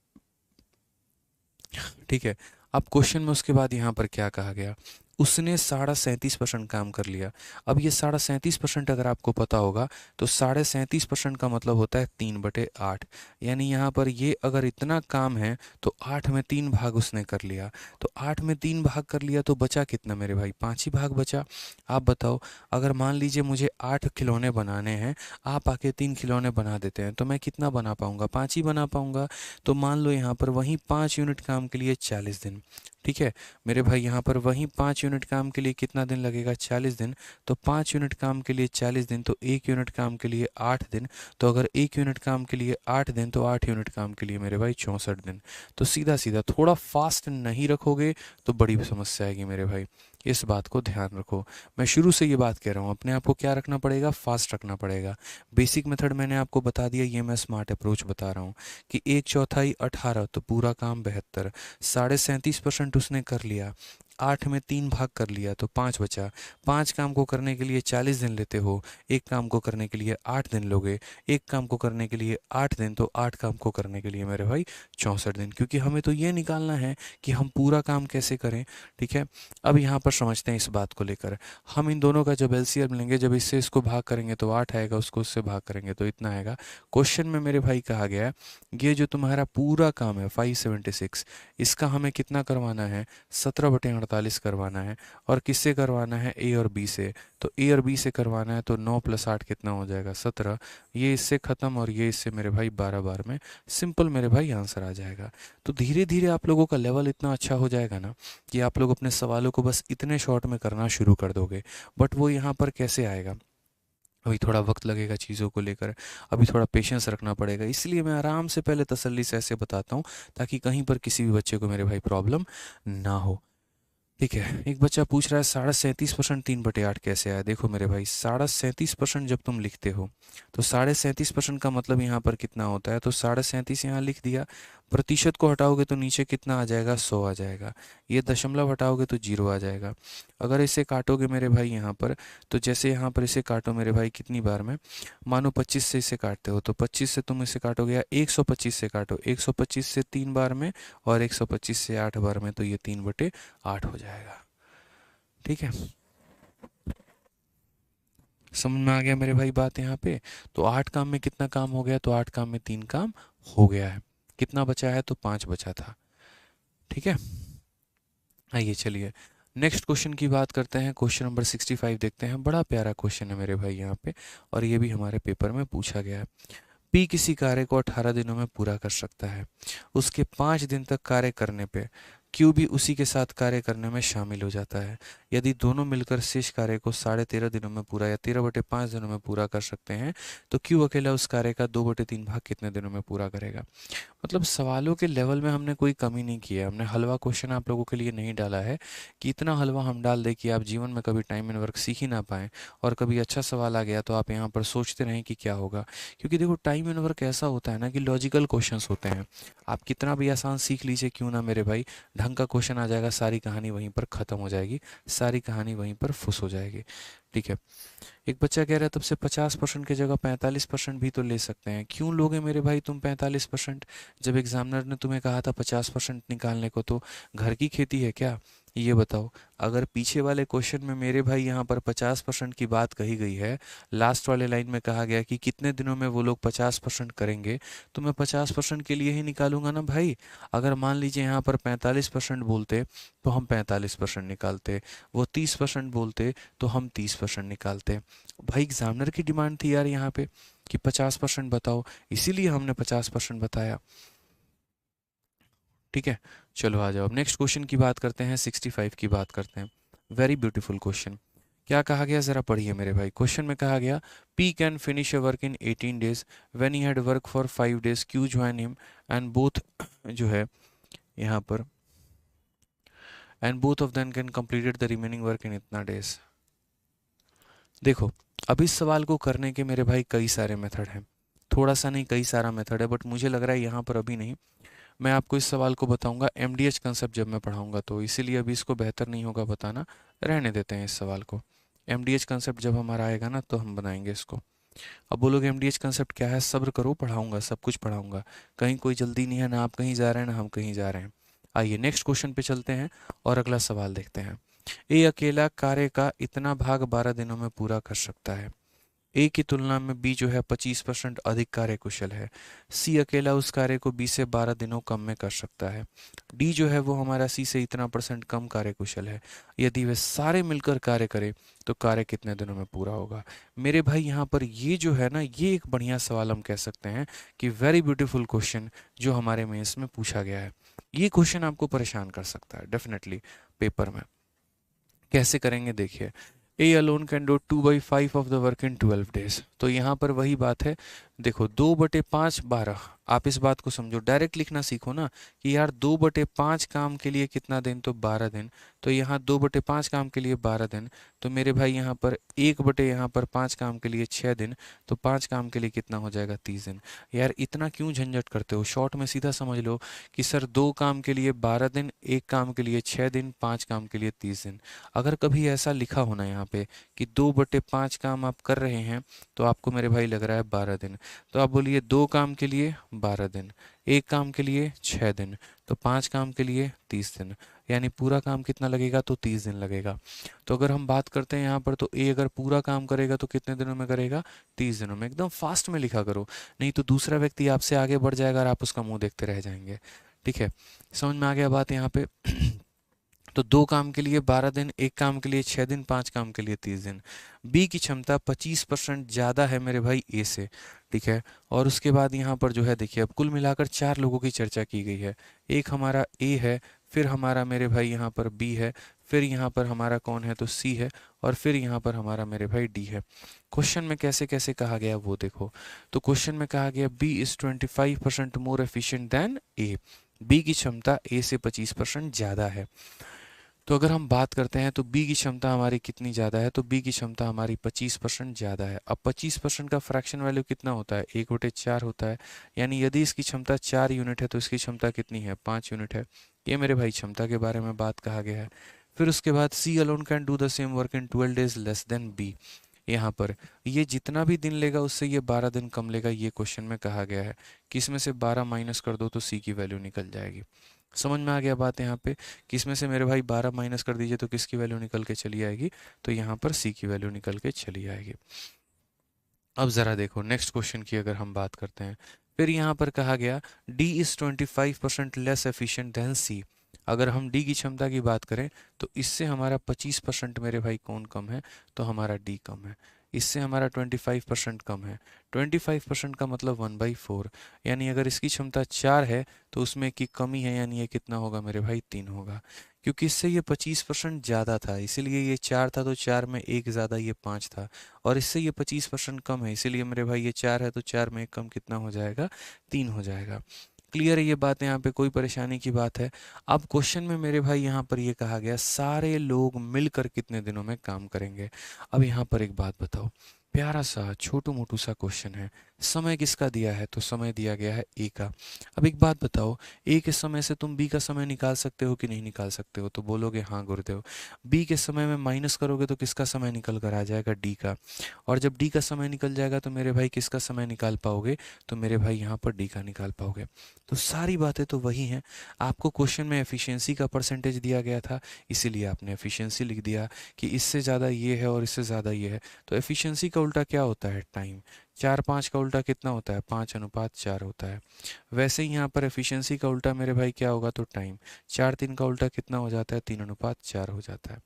ठीक है। अब क्वेश्चन में उसके बाद यहाँ पर क्या कहा गया, उसने 37.5% काम कर लिया। अब ये 37.5% अगर आपको पता होगा तो 37.5% का मतलब होता है 3/8। यानी यहाँ पर ये अगर इतना काम है तो 8 में 3 भाग उसने कर लिया। तो 8 में 3 भाग कर लिया तो बचा कितना मेरे भाई? 5 ही भाग बचा। आप बताओ, अगर मान लीजिए मुझे 8 खिलौने बनाने हैं, आप आके 3 खिलौने बना देते हैं, तो मैं कितना बना पाऊंगा? 5 ही बना पाऊंगा। तो मान लो यहाँ पर वहीं 5 यूनिट काम के लिए 40 दिन। ठीक है मेरे भाई, यहाँ पर वहीं 5 यूनिट काम के लिए कितना दिन लगेगा? 40 दिन। तो 5 यूनिट काम के लिए 40 दिन, तो 1 यूनिट काम के लिए 8 दिन। तो अगर 1 यूनिट काम के लिए 8 दिन, तो 8 यूनिट काम के लिए मेरे भाई 64 दिन। तो सीधा सीधा, थोड़ा फास्ट नहीं रखोगे तो बड़ी समस्या आएगी मेरे भाई, इस बात को ध्यान रखो। मैं शुरू से ये बात कह रहा हूँ, अपने आप को क्या रखना पड़ेगा? फास्ट रखना पड़ेगा। बेसिक मेथड मैंने आपको बता दिया, ये मैं स्मार्ट अप्रोच बता रहा हूँ कि 1/4 18, तो पूरा काम 72। 37.5% उसने कर लिया, 8 में 3 भाग कर लिया तो 5 बचा। 5 काम को करने के लिए 40 दिन लेते हो, एक काम को करने के लिए 8 दिन लोगे। एक काम को करने के लिए 8 दिन, तो 8 काम को करने के लिए मेरे भाई 64 दिन, क्योंकि हमें तो ये निकालना है कि हम पूरा काम कैसे करें। ठीक है, अब यहाँ पर समझते हैं इस बात को लेकर। हम इन दोनों का जब एलसीएम लेंगे, जब इससे इसको भाग करेंगे तो 8 आएगा, उसको उससे भाग करेंगे तो इतना आएगा। क्वेश्चन में मेरे भाई कहा गया है, ये जो तुम्हारा पूरा काम है 576, इसका हमें कितना करवाना है? 17/48 करवाना है। और किससे करवाना है? ए और बी से। तो ए और बी से करवाना है तो 9 + 8 कितना हो जाएगा? 17। ये इससे ख़त्म और ये इससे मेरे भाई 12 बार में। सिंपल मेरे भाई आंसर आ जाएगा। तो धीरे धीरे आप लोगों का लेवल इतना अच्छा हो जाएगा ना कि आप लोग अपने सवालों को बस इतने शॉर्ट में करना शुरू कर दोगे। बट वो यहाँ पर कैसे आएगा? अभी थोड़ा वक्त लगेगा चीज़ों को लेकर, अभी थोड़ा पेशेंस रखना पड़ेगा। इसलिए मैं आराम से पहले तसल्ली से ऐसे बताता हूँ ताकि कहीं पर किसी भी बच्चे को मेरे भाई प्रॉब्लम ना हो। ठीक है, एक बच्चा पूछ रहा है 37.5% 3/8 कैसे आया? देखो मेरे भाई, 37.5% जब तुम लिखते हो तो 37.5% का मतलब यहाँ पर कितना होता है? तो 37.5 यहाँ लिख दिया, प्रतिशत को हटाओगे तो नीचे कितना आ जाएगा? 100 आ जाएगा। ये दशमलव हटाओगे तो 0 आ जाएगा। अगर इसे काटोगे मेरे भाई यहाँ पर, तो जैसे यहाँ पर इसे काटो मेरे भाई कितनी बार में, मानो 25 से इसे काटते हो तो 25 से तुम इसे काटोगे, या 125 से काटो, 125 से 3 बार में और 125 से 8 बार में, तो ये 3/8 हो जाएगा। ठीक है, समझ में आ गया मेरे भाई बात यहाँ पे? तो 8 काम में कितना काम हो गया? तो 8 काम में 3 काम हो गया है। कितना बचा है? तो 5 बचा था। ठीक है, आइए चलिए नेक्स्ट क्वेश्चन की बात करते हैं। क्वेश्चन नंबर 65 देखते हैं। बड़ा प्यारा क्वेश्चन है मेरे भाई यहाँ पे, और ये भी हमारे पेपर में पूछा गया है। पी किसी कार्य को 18 दिनों में पूरा कर सकता है। उसके 5 दिन तक कार्य करने पे क्यू भी उसी के साथ कार्य करने में शामिल हो जाता है। यदि दोनों मिलकर शेष कार्य को 13.5 दिनों में पूरा या 13/5 दिनों में पूरा कर सकते हैं, तो क्यू अकेला उस कार्य का 2/3 भाग कितने दिनों में पूरा करेगा? मतलब सवालों के लेवल में हमने कोई कमी नहीं की है। हमने हलवा क्वेश्चन आप लोगों के लिए नहीं डाला है कि इतना हलवा हम डाल दें कि आप जीवन में कभी टाइम एंड वर्क सीख ही ना पाएँ, और कभी अच्छा सवाल आ गया तो आप यहाँ पर सोचते रहें कि क्या होगा। क्योंकि देखो, टाइम एंड वर्क ऐसा होता है ना कि लॉजिकल क्वेश्चंस होते हैं। आप कितना भी आसान सीख लीजिए क्यों ना मेरे भाई, ढंग का क्वेश्चन आ जाएगा, सारी कहानी वहीं पर ख़त्म हो जाएगी, सारी कहानी वहीं पर फुस हो जाएगी। ठीक है, एक बच्चा कह रहा है तब से 50% की जगह 45% भी तो ले सकते हैं। क्यों लोगे मेरे भाई तुम 45%? जब एग्जामिनर ने तुम्हें कहा था 50% निकालने को, तो घर की खेती है क्या? ये बताओ। अगर पीछे वाले क्वेश्चन में मेरे भाई यहाँ पर 50% की बात कही गई है, लास्ट वाले लाइन में कहा गया कि कितने दिनों में वो लोग 50% करेंगे, तो मैं 50% के लिए ही निकालूंगा ना भाई। अगर मान लीजिए यहाँ पर 45% बोलते तो हम 45% निकालते, वो 30% बोलते तो हम 30% निकालते। भाई एग्जामिनर की डिमांड थी यार यहाँ पे कि 50% बताओ, इसीलिए हमने 50% बताया। ठीक है, चलो आ जाओ अब नेक्स्ट क्वेश्चन की बात करते हैं, 65 की बात करते हैं। Very beautiful question. क्या कहा गया ज़रा पढ़िए मेरे भाई। क्वेश्चन में कहा गया, P can finish a work in 18 days when he had work for 5 days, Q join him and both जो है यहाँ पर, and both of them can completed the remaining work in इतना डेज। देखो, अब इस सवाल को करने के मेरे भाई कई सारे मेथड हैं, थोड़ा सा नहीं कई सारा मेथड है, बट मुझे लग रहा है यहाँ पर अभी नहीं। मैं आपको इस सवाल को बताऊंगा एमडीएच कंसेप्ट जब मैं पढ़ाऊंगा, तो इसीलिए अभी इसको बेहतर नहीं होगा बताना, रहने देते हैं इस सवाल को। एमडीएच कंसेप्ट जब हमारा आएगा ना तो हम बनाएंगे इसको। अब बोलोगे एमडीएच कंसेप्ट क्या है? सब्र करो, पढ़ाऊंगा, सब कुछ पढ़ाऊंगा, कहीं कोई जल्दी नहीं है, ना आप कहीं जा रहे हैं ना हम कहीं जा रहे हैं। आइए नेक्स्ट क्वेश्चन पे चलते हैं और अगला सवाल देखते हैं। ए अकेला कार्य का इतना भाग 12 दिनों में पूरा कर सकता है। ए की तुलना में बी जो है 25% अधिक कार्यकुशल है। सी अकेला उस कार्य को बी से 12 दिनों कम में कर सकता है। डी जो है वो हमारा सी से इतना % कम कार्यकुशल है। यदि वे सारे मिलकर कार्य करें तो कार्य कितने दिनों में पूरा होगा। मेरे भाई यहाँ पर ये जो है ना, ये एक बढ़िया सवाल हम कह सकते हैं कि वेरी ब्यूटीफुल क्वेश्चन जो हमारे मेंस में पूछा गया है। ये क्वेश्चन आपको परेशान कर सकता है डेफिनेटली पेपर में। कैसे करेंगे देखिए, ए alone can do 2/5 of the work in 12 days. तो यहाँ पर वही बात है, देखो 2/5 12। आप इस बात को समझो, डायरेक्ट लिखना सीखो ना कि यार 2/5 काम के लिए कितना दिन, तो 12 दिन। तो यहाँ 2/5 काम के लिए 12 दिन, तो मेरे भाई यहाँ पर 1/5 काम के लिए 6 दिन, तो 5 काम के लिए कितना हो जाएगा, 30 दिन। यार इतना क्यों झंझट करते हो, शॉर्ट में सीधा समझ लो कि सर 2 काम के लिए 12 दिन, 1 काम के लिए 6 दिन, 5 काम के लिए 30 दिन। अगर कभी ऐसा लिखा होना यहाँ पे कि 2/5 काम आप कर रहे हैं, तो आपको मेरे भाई लग रहा है 12 दिन, तो आप बोलिए 2 काम के लिए 12 दिन, 1 काम के लिए 6 दिन, तो 5 काम के लिए 30 दिन, यानी पूरा काम कितना लगेगा, तो 30 दिन लगेगा। तो अगर हम बात करते हैं यहाँ पर, तो ए अगर पूरा काम करेगा तो कितने दिनों में करेगा, 30 दिनों में। एकदम फास्ट में लिखा करो, नहीं तो दूसरा व्यक्ति आपसे आगे बढ़ जाएगा और आप उसका मुंह देखते रह जाएंगे। ठीक है, समझ में आ गया बात यहाँ पे। तो 2 काम के लिए 12 दिन, 1 काम के लिए 6 दिन, 5 काम के लिए 30 दिन। बी की क्षमता 25% ज़्यादा है मेरे भाई ए से। ठीक है, और उसके बाद यहाँ पर जो है देखिए, अब कुल मिलाकर 4 लोगों की चर्चा की गई है। एक हमारा ए है, फिर हमारा मेरे भाई यहाँ पर बी है, फिर यहाँ पर हमारा कौन है, तो सी है, और फिर यहाँ पर हमारा मेरे भाई डी है। क्वेश्चन में कैसे कैसे कहा गया वो देखो। तो क्वेश्चन में कहा गया B is 25% more efficient than A. B की क्षमता ए से 25% ज़्यादा है। तो अगर हम बात करते हैं तो बी की क्षमता हमारी कितनी ज़्यादा है, तो बी की क्षमता हमारी 25% ज़्यादा है। अब 25% का फ्रैक्शन वैल्यू कितना होता है, 1/4 होता है। यानी यदि इसकी क्षमता 4 यूनिट है तो इसकी क्षमता कितनी है, 5 यूनिट है। ये मेरे भाई क्षमता के बारे में बात कहा गया है। फिर उसके बाद C alone can do the same work in 12 days less than B. यहाँ पर ये जितना भी दिन लेगा उससे ये 12 दिन कम लेगा, ये क्वेश्चन में कहा गया है कि इसमें से 12 माइनस कर दो तो सी की वैल्यू निकल जाएगी। समझ में आ गया बात यहाँ पे कि इसमें से मेरे भाई 12 माइनस कर दीजिए तो किसकी वैल्यू निकल के चली आएगी, तो यहाँ पर सी की वैल्यू निकल के चली आएगी। अब ज़रा देखो नेक्स्ट क्वेश्चन की अगर हम बात करते हैं, फिर यहाँ पर कहा गया D is 25% less efficient than C. अगर हम डी की क्षमता की बात करें तो इससे हमारा 25% मेरे भाई कौन कम है, तो हमारा डी कम है। इससे हमारा 25% कम है। 25% का मतलब 1/4, यानी अगर इसकी क्षमता 4 है तो उसमें की कमी है, यानी ये कितना होगा मेरे भाई, 3 होगा। क्योंकि इससे ये 25% ज़्यादा था इसीलिए ये 4 था, तो 4 में 1 ज़्यादा ये 5 था। और इससे ये 25% कम है इसीलिए मेरे भाई ये 4 है, तो 4 में 1 कम कितना हो जाएगा, 3 हो जाएगा। क्लियर है ये बात, यहाँ पे कोई परेशानी की बात है। अब क्वेश्चन में मेरे भाई यहाँ पर ये कहा गया सारे लोग मिलकर कितने दिनों में काम करेंगे। अब यहाँ पर एक बात बताओ, प्यारा सा छोटू मोटू सा क्वेश्चन है। समय किसका दिया है, तो समय दिया गया है ए का। अब एक बात बताओ, ए के समय से तुम बी का समय निकाल सकते हो कि नहीं निकाल सकते हो, तो बोलोगे हाँ गुरुदेव। बी के समय में माइनस करोगे तो किसका समय निकल कर आ जाएगा, डी का। और जब डी का समय निकल जाएगा तो मेरे भाई किसका समय निकाल पाओगे, तो मेरे भाई यहाँ पर डी का निकाल पाओगे। तो सारी बातें तो वही हैं। आपको क्वेश्चन में एफिशिएंसी का परसेंटेज दिया गया था, इसीलिए आपने एफिशिएंसी लिख दिया कि इससे ज़्यादा ये है और इससे ज़्यादा ये है। तो एफिशिएंसी का उल्टा क्या होता है, टाइम। 4/5 का उल्टा कितना होता है, 5:4 होता है। वैसे ही यहाँ पर एफिशिएंसी का उल्टा मेरे भाई क्या होगा, तो टाइम। 4/3 का उल्टा कितना हो जाता है, 3:4 हो जाता है।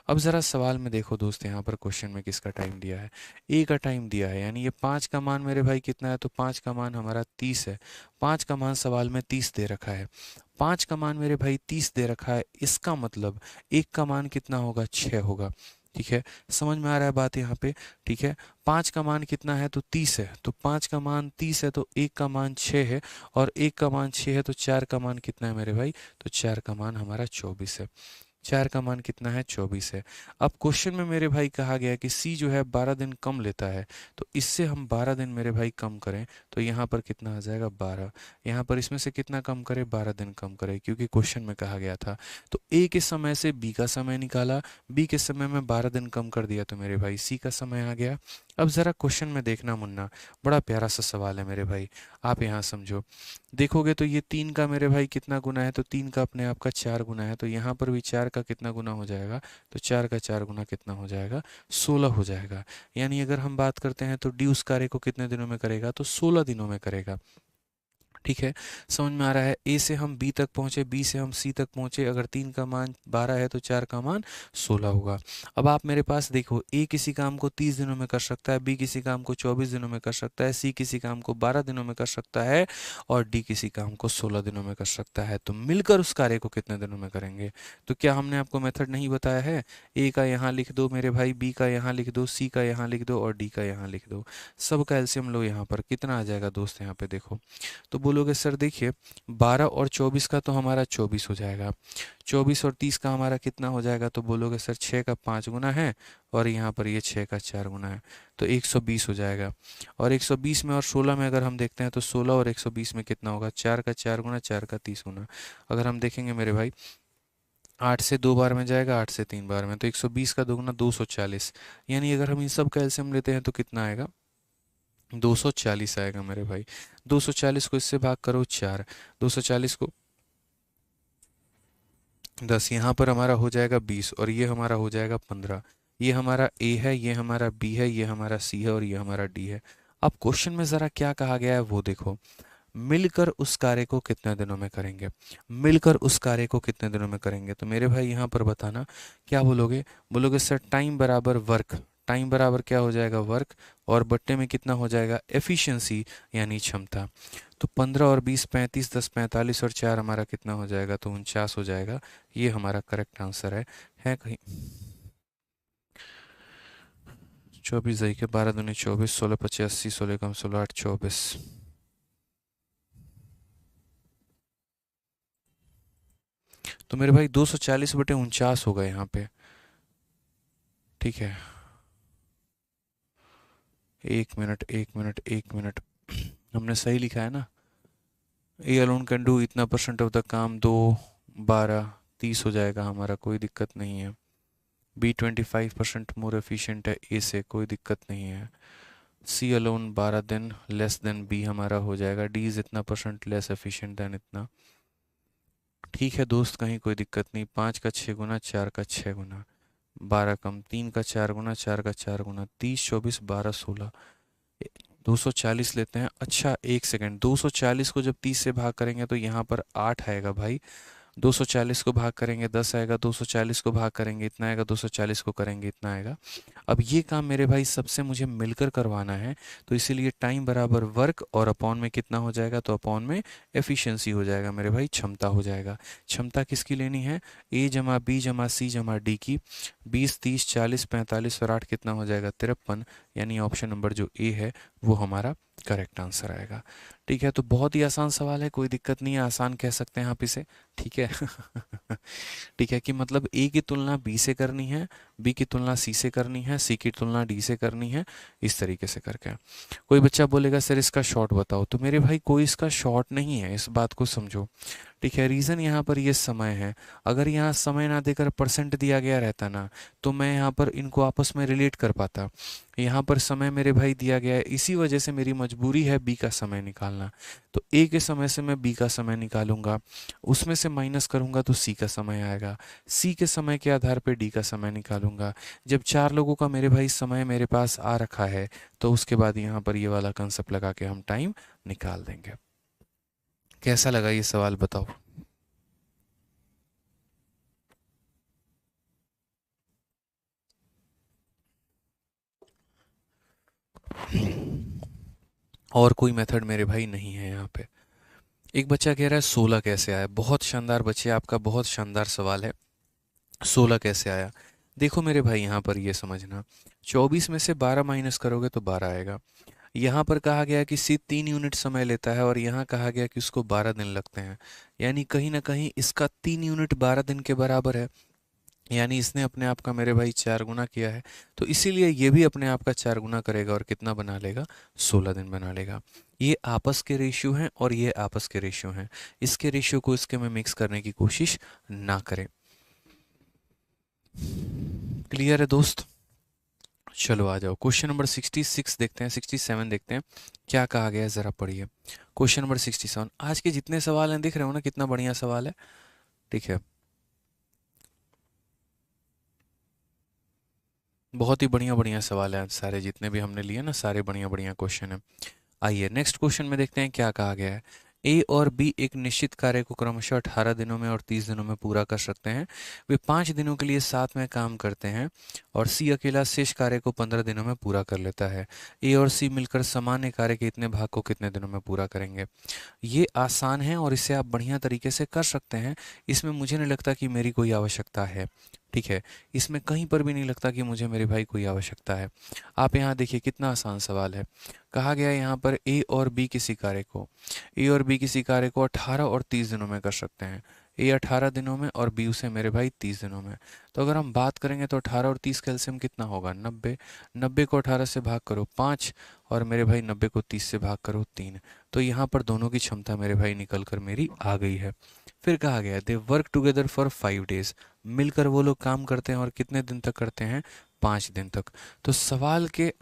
अब ज़रा सवाल में देखो दोस्त, यहाँ पर क्वेश्चन में किसका टाइम दिया है, ए का टाइम दिया है। यानी ये 5 का मान मेरे भाई कितना है, तो 5 का मान हमारा 30 है। 5 का मान सवाल में 30 दे रखा है। 5 का मान मेरे भाई 30 दे रखा है, इसका मतलब 1 का मान कितना होगा, 6 होगा। ठीक है, समझ में आ रहा है बात यहाँ पे। ठीक है, 5 का मान कितना है, तो 30 है, तो 5 का मान 30 है, तो 1 का मान 6 है, और 1 का मान 6 है, तो 4 का मान कितना है मेरे भाई, तो 4 का मान हमारा 24 है। 4 का मान कितना है, 24 है। अब क्वेश्चन में मेरे भाई कहा गया कि सी जो है 12 दिन कम लेता है, तो इससे हम 12 दिन मेरे भाई कम करें तो यहाँ पर कितना आ जाएगा, 12। यहाँ पर इसमें से कितना कम करें, 12 दिन कम करें, क्योंकि क्वेश्चन में कहा गया था। तो ए के समय से बी का समय निकाला, बी के समय में 12 दिन कम कर दिया, तो मेरे भाई सी का समय आ गया। अब ज़रा क्वेश्चन में देखना मुन्ना, बड़ा प्यारा सा सवाल है मेरे भाई, आप यहाँ समझो। देखोगे तो ये 3 का मेरे भाई कितना गुना है, तो 3 का अपने आप का 4 गुना है, तो यहाँ पर भी 4 का कितना गुना हो जाएगा, तो 4 का 4 गुना कितना हो जाएगा, 16 हो जाएगा। यानी अगर हम बात करते हैं तो डी उस कार्य को कितने दिनों में करेगा, तो 16 दिनों में करेगा। ठीक है, समझ में आ रहा है। ए से हम बी तक पहुंचे, बी से हम सी तक पहुंचे, अगर 3 का मान 12 है तो 4 का मान 16 होगा। अब आप मेरे पास देखो, ए किसी काम को 30 दिनों में कर सकता है, बी किसी काम को 24 दिनों में कर सकता है, सी किसी काम को 12 दिनों में कर सकता है, और डी किसी काम को 16 दिनों में कर सकता है। तो मिलकर उस कार्य को कितने दिनों में करेंगे। तो क्या हमने आपको मेथड नहीं बताया है, ए का यहाँ लिख दो मेरे भाई, बी का यहाँ लिख दो, सी का यहाँ लिख दो, और डी का यहाँ लिख दो। सब का एलसीएम लो, यहाँ पर कितना आ जाएगा दोस्त, यहाँ पे देखो। तो बोलोगे सर देखिए, 12 और 24 का तो हमारा 24 हो जाएगा, 24 और 30 का हमारा कितना हो जाएगा, तो बोलोगे सर 6 का 5 गुना है, और यहाँ पर ये 6 का 4 गुना है, तो 120 हो जाएगा। और 120 में और 16 में अगर हम देखते हैं तो 16 और 120 में कितना होगा, 4 का 4 गुना, 4 का 30 गुना। अगर हम देखेंगे मेरे भाई, 8 से 2 बार में जाएगा, 8 से 3 बार में, तो 120 का 2 गुना 240। यानी अगर हम इन सब का एलसीएम लेते हैं तो कितना आएगा, 240 आएगा मेरे भाई। 240 को इससे भाग करो 4, 240 को 10, यहाँ पर हमारा हो जाएगा 20, और ये हमारा हो जाएगा 15। ये हमारा ए है, ये हमारा बी है, ये हमारा सी है, और ये हमारा डी है। अब क्वेश्चन में ज़रा क्या कहा गया है वो देखो, मिलकर उस कार्य को कितने दिनों में करेंगे, मिलकर उस कार्य को कितने दिनों में करेंगे। तो मेरे भाई यहाँ पर बताना, क्या बोलोगे, बोलोगे सर टाइम बराबर वर्क, टाइम बराबर क्या हो जाएगा, वर्क, और बट्टे में कितना हो जाएगा, एफिशिएंसी यानी क्षमता। तो 15 और 20 35, 10 45, और 4 हमारा कितना हो जाएगा, तो 49 हो जाएगा। ये हमारा करेक्ट आंसर है कहीं। 24 दही के 12 दूनी 24, 16 25 80, 16 कम 16 8 24। तो मेरे भाई 240/49 होगा यहाँ पे। ठीक है, 1 मिनट 1 मिनट 1 मिनट, हमने सही लिखा है ना। ए अलोन कैन डू इतना परसेंट ऑफ द काम, 2 12 30 हो जाएगा हमारा, कोई दिक्कत नहीं है। बी 25% मोर एफिशिएंट है ए से, कोई दिक्कत नहीं है। सी अलोन 12 दिन लेस देन बी हमारा हो जाएगा, डी इज इतना परसेंट लेस एफिशिएंट देन इतना। ठीक है दोस्त, कहीं कोई दिक्कत नहीं। 5 का 6 गुना, 4 का 6 गुना, 12 कम 3 का 4 गुना, 4 का 4 गुना, 30 24 12 16, 240 लेते हैं। अच्छा एक सेकेंड, 240 को जब 30 से भाग करेंगे तो यहाँ पर 8 आएगा भाई। 240 को भाग करेंगे 10 आएगा, 240 को भाग करेंगे इतना आएगा, 240 को करेंगे इतना आएगा। अब ये काम मेरे भाई सबसे मुझे मिलकर करवाना है, तो इसीलिए टाइम बराबर वर्क, और अपॉन में कितना हो जाएगा, तो अपॉन में एफिशिएंसी हो जाएगा मेरे भाई, क्षमता हो जाएगा। क्षमता किसकी लेनी है, ए जमा बी जमा सी जमा डी की। 20 30 40 45 और 8 कितना हो जाएगा, 53। यानी ऑप्शन नंबर जो ए है वो हमारा करेक्ट आंसर आएगा। ठीक है, तो बहुत ही आसान सवाल है, कोई दिक्कत नहीं है, आसान कह सकते हैं आप इसे। ठीक है ठीक है, कि मतलब ए की तुलना बी से करनी है, बी की तुलना सी से करनी है, सी की तुलना डी से करनी है, इस तरीके से करके। कोई बच्चा बोलेगा सर इसका शॉर्ट बताओ, तो मेरे भाई कोई इसका शॉर्ट नहीं है, इस बात को समझो। ठीक है, रीज़न यहाँ पर ये समय है। अगर यहाँ समय ना देकर परसेंट दिया गया रहता ना, तो मैं यहाँ पर इनको आपस में रिलेट कर पाता। यहाँ पर समय मेरे भाई दिया गया है, इसी वजह से मेरी मजबूरी है बी का समय निकालना। तो ए के समय से मैं बी का समय निकालूंगा, उसमें से माइनस करूंगा तो सी का समय आएगा, सी के समय के आधार पर डी का समय निकालूंगा। जब 4 लोगों का मेरे भाई समय मेरे पास आ रखा है, तो उसके बाद यहाँ पर ये वाला कंसेप्ट लगा के हम टाइम निकाल देंगे। कैसा लगा ये सवाल बताओ। और कोई मेथड मेरे भाई नहीं है यहाँ पे। एक बच्चा कह रहा है 16 कैसे आया। बहुत शानदार बच्चे, आपका बहुत शानदार सवाल है। 16 कैसे आया, देखो मेरे भाई यहाँ पर ये समझना, 24 में से 12 माइनस करोगे तो 12 आएगा। यहाँ पर कहा गया कि सी 3 यूनिट समय लेता है, और यहाँ कहा गया कि उसको 12 दिन लगते हैं। यानी कहीं ना कहीं इसका 3 यूनिट 12 दिन के बराबर है, यानी इसने अपने आप का मेरे भाई 4 गुना किया है। तो इसीलिए ये भी अपने आप का 4 गुना करेगा, और कितना बना लेगा, 16 दिन बना लेगा। ये आपस के रेशियो हैं, और ये आपस के रेशियो हैं। इसके रेशियो को इसके में मिक्स करने की कोशिश ना करें। क्लियर है दोस्त। चलो आ जाओ, क्वेश्चन नंबर 66 देखते हैं, 67 देखते हैं क्या कहा गया है, ज़रा पढ़िए। क्वेश्चन नंबर 67, आज के जितने सवाल हैं दिख रहे हो ना, कितना बढ़िया सवाल है। ठीक है, बहुत ही बढ़िया बढ़िया सवाल हैं सारे, जितने भी हमने लिए ना सारे बढ़िया बढ़िया क्वेश्चन हैं। आइए नेक्स्ट क्वेश्चन में देखते हैं क्या कहा गया है। ए और बी एक निश्चित कार्य को क्रमशः 18 दिनों में और 30 दिनों में पूरा कर सकते हैं। वे 5 दिनों के लिए साथ में काम करते हैं और सी अकेला शेष कार्य को 15 दिनों में पूरा कर लेता है। ए और सी मिलकर सामान्य कार्य के इतने भाग को कितने दिनों में पूरा करेंगे। ये आसान है और इसे आप बढ़िया तरीके से कर सकते हैं। इसमें मुझे नहीं लगता कि मेरी कोई आवश्यकता है। ठीक है, इसमें कहीं पर भी नहीं लगता कि मुझे मेरे भाई कोई आवश्यकता है। आप यहाँ देखिए कितना आसान सवाल है। कहा गया है यहाँ पर ए और बी किसी कार्य को, ए और बी किसी कार्य को 18 और 30 दिनों में कर सकते हैं। ए 18 दिनों में और बी उसे मेरे भाई 30 दिनों में। तो अगर हम बात करेंगे तो 18 और 30 का एलसीएम कितना होगा, 90। 90 को 18 से भाग करो 5 और मेरे भाई 90 को 30 से भाग करो 3। तो यहाँ पर दोनों की क्षमता मेरे भाई निकल कर मेरी आ गई है। फिर कहा गया they work together for 5 days, मिलकर वो लोग काम करते हैं और कितने दिन तक करते हैं, 5 दिन तक। तो सवाल के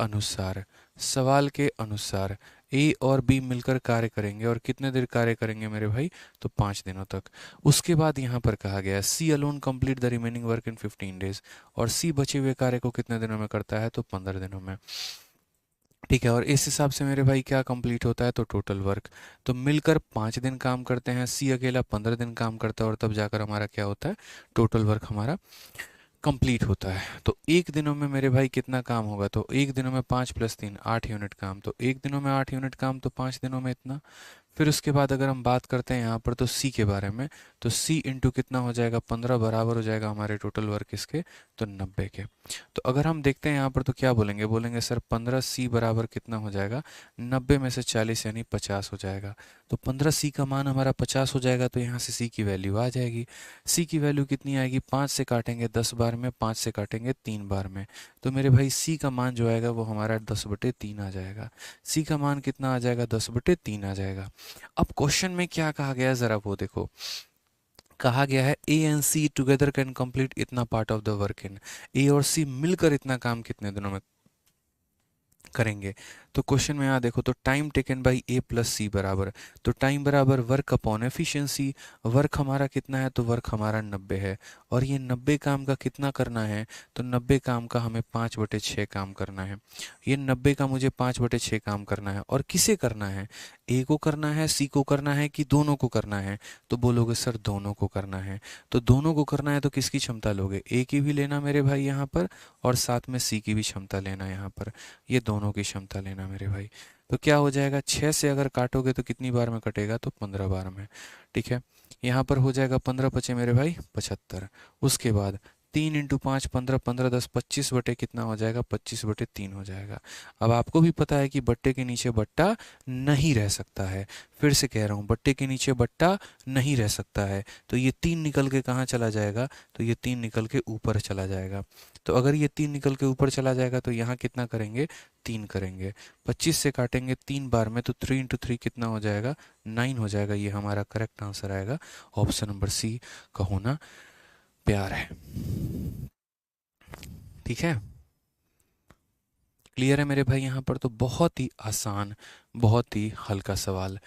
अनुसार ए और बी मिलकर कार्य करेंगे और कितने देर कार्य करेंगे मेरे भाई, तो 5 दिनों तक। उसके बाद यहाँ पर कहा गया C alone complete the remaining work in 15 days, और सी बचे हुए कार्य को कितने दिनों में करता है, तो 15 दिनों में। ठीक है, और इस हिसाब से मेरे भाई क्या कंप्लीट होता है, तो टोटल वर्क। तो मिलकर 5 दिन काम करते हैं, सी अकेला 15 दिन काम करता है, और तब जाकर हमारा क्या होता है, टोटल वर्क हमारा कंप्लीट होता है। तो एक दिनों में मेरे भाई कितना काम होगा, तो एक दिनों में 5 + 3 8 यूनिट काम, तो एक दिनों में 8 यूनिट काम, तो 5 दिनों में इतना। फिर उसके बाद अगर हम बात करते हैं यहाँ पर तो सी के बारे में, तो सी इंटू कितना हो जाएगा, 15 बराबर हो जाएगा हमारे टोटल वर्क इसके, तो 90 के। तो अगर हम देखते हैं यहाँ पर तो क्या बोलेंगे, बोलेंगे सर 15 सी बराबर कितना हो जाएगा, 90 में से 40 यानी 50 हो जाएगा। तो 15 सी का मान हमारा 50 हो जाएगा, तो यहाँ से सी की वैल्यू आ जाएगी। सी की वैल्यू कितनी आएगी, 5 से काटेंगे 10 बार में, 5 से काटेंगे 3 बार में, तो मेरे भाई सी का मान जो आएगा वो हमारा 10/3 आ जाएगा। सी का मान कितना आ जाएगा, 10/3 आ जाएगा। अब क्वेश्चन में क्या कहा गया है जरा वो देखो। कहा गया है A and C together can complete इतना part of the work in, A और सी मिलकर इतना काम कितने दिनों में करेंगे। तो क्वेश्चन में यहाँ देखो तो time taken by A plus C बराबर, तो टाइम बराबर वर्क अपॉन एफिशिएंसी। वर्क हमारा कितना है, तो वर्क हमारा 90 है, और ये 90 काम का कितना करना है, तो 90 काम का हमें 5/6 काम करना है। ये 90 का मुझे 5/6 काम करना है, और किसे करना है, ए को करना है, सी को करना है, कि दोनों को करना है। तो बोलोगे सर दोनों को करना है, तो दोनों को करना है तो किसकी क्षमता लोगे, ए की भी लेना मेरे भाई यहाँ पर, और साथ में सी की भी क्षमता लेना यहाँ पर, ये दोनों की क्षमता लेना मेरे भाई। तो क्या हो जाएगा, 6 से अगर काटोगे तो कितनी बार में कटेगा, तो 15 बार में। ठीक है, यहाँ पर हो जाएगा 15 बचे मेरे भाई 75। उसके बाद 3 × 5 15, 15 10 25 बटे कितना हो जाएगा, 25/3 हो जाएगा। अब आपको भी पता है कि बट्टे के नीचे बट्टा नहीं रह सकता है। फिर से कह रहा हूँ, बट्टे के नीचे बट्टा नहीं रह सकता है, तो ये 3 निकल के कहाँ चला जाएगा, तो ये 3 निकल के ऊपर चला जाएगा। तो अगर ये 3 निकल के ऊपर चला जाएगा तो यहाँ कितना करेंगे, 3 करेंगे। 25 से काटेंगे 3 बार में, तो 3 × 3 कितना हो जाएगा, 9 हो जाएगा। ये हमारा करेक्ट आंसर आएगा, ऑप्शन नंबर सी का होना प्यार है। ठीक है, क्लियर है मेरे भाई। यहाँ पर तो बहुत ही आसान, बहुत ही हल्का सवाल।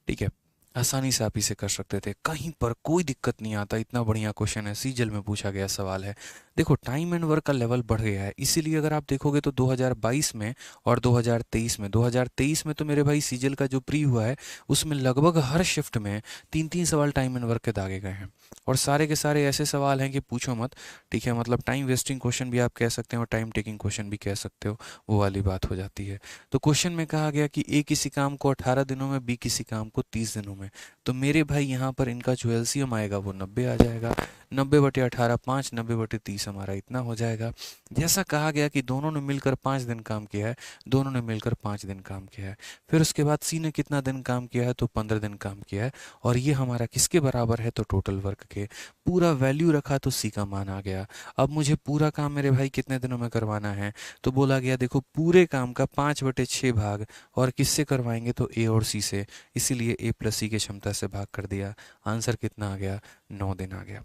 ठीक है, आसानी से आप इसे कर सकते थे, कहीं पर कोई दिक्कत नहीं आता। इतना बढ़िया क्वेश्चन है, सीजल में पूछा गया सवाल है। देखो टाइम एंड वर्क का लेवल बढ़ गया है, इसीलिए अगर आप देखोगे तो 2022 में और 2023 में, 2023 में तो मेरे भाई सीजल का जो प्री हुआ है उसमें लगभग हर शिफ्ट में 3-3 सवाल टाइम एंड वर्क के दागे गए हैं, और सारे के सारे ऐसे सवाल हैं कि पूछो मत। ठीक है, मतलब टाइम वेस्टिंग क्वेश्चन भी आप कह सकते हो और टाइम टेकिंग क्वेश्चन भी कह सकते हो, वो वाली बात हो जाती है। तो क्वेश्चन में कहा गया कि ए किसी काम को 18 दिनों में, बी किसी काम को 30 दिनों में। तो मेरे भाई यहाँ पर इनका जो एलसीएम आएगा वो 90 आ जाएगा। 90/18 5, 90/30 हमारा इतना हो जाएगा। जैसा कहा गया कि दोनों ने मिलकर 5 दिन काम किया है, दोनों ने मिलकर 5 दिन काम किया है। फिर उसके बाद सी ने कितना दिन काम किया है, तो 15 दिन काम किया है, और ये हमारा किसके बराबर है, तो टोटल वर्क के। पूरा वैल्यू रखा तो सी का मान आ गया। अब मुझे पूरा काम मेरे भाई कितने दिनों में करवाना है, तो बोला गया देखो पूरे काम का 5/6 भाग, और किससे करवाएंगे, तो ए और सी से, इसीलिए ए प्लस सी की क्षमता से भाग कर दिया। आंसर कितना आ गया, 9 दिन आ गया।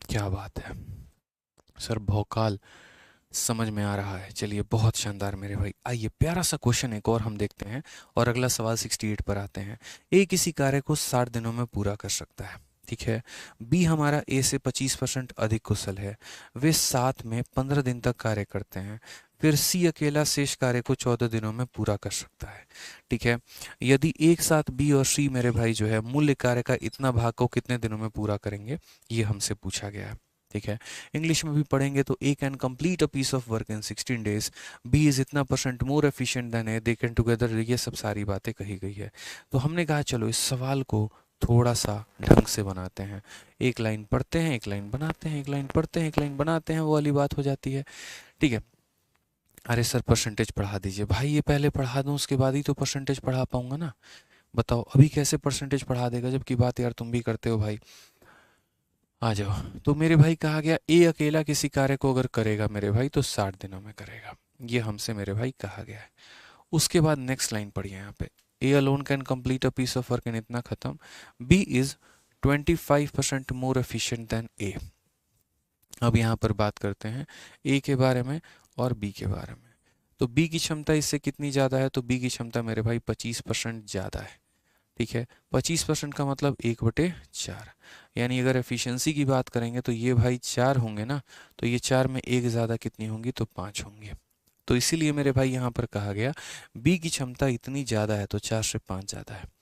क्या बात है सर, भौकाल समझ में आ रहा है, चलिए बहुत शानदार मेरे भाई। आइए प्यारा सा क्वेश्चन एक और हम देखते हैं और अगला सवाल 68 पर आते हैं। ए किसी कार्य को 60 दिनों में पूरा कर सकता है, ठीक है। बी हमारा ए से 25% अधिक कुशल है, वे साथ में 15 दिन तक कार्य करते हैं। फिर सी अकेला शेष कार्य को 14 दिनों में पूरा कर सकता है, ठीक है। यदि एक साथ बी और सी मेरे भाई जो है मूल्य कार्य का इतना भाग को कितने दिनों में पूरा करेंगे, ये हमसे पूछा गया है, ठीक है। इंग्लिश में भी पढ़ेंगे तो A can complete a piece of work in 16 days, B is इतना percent more efficient than A, they can together, ये सब सारी बातें कही गई है। तो हमने कहा चलो इस सवाल को थोड़ा सा ढंग से बनाते हैं। एक लाइन पढ़ते हैं, एक लाइन बनाते हैं, एक लाइन पढ़ते हैं, एक लाइन बनाते हैं, वो वाली बात हो जाती है, ठीक है। अरे सर परसेंटेज पढ़ा दीजिए भाई, ये पहले पढ़ा दूं उसके बाद ही तो परसेंटेज पढ़ा पाऊंगा ना। बताओ अभी कैसे परसेंटेज पढ़ा देगा, जबकि बात यार तुम भी करते हो भाई। आ जाओ। तो मेरे भाई कहा गया ए अकेला किसी कार्य को अगर करेगा मेरे भाई तो 60 दिनों में करेगा, ये हमसे मेरे भाई कहा गया है। उसके बाद नेक्स्ट लाइन पढ़िए यहाँ पे, A alone can complete a piece of work in इतना खत्म, B is 25% more efficient than A. अब यहाँ पर बात करते हैं ए के बारे में और बी के बारे में। तो बी की क्षमता इससे कितनी ज़्यादा है, तो बी की क्षमता मेरे भाई 25% ज़्यादा है, ठीक है। 25% का मतलब 1/4, यानी अगर एफिशिएंसी की बात करेंगे तो ये भाई 4 होंगे ना, तो ये 4 में एक ज़्यादा कितनी होंगी, तो 5 होंगी। तो इसीलिए मेरे भाई यहाँ पर कहा गया बी की क्षमता इतनी ज़्यादा है तो 4 से 5 ज़्यादा है।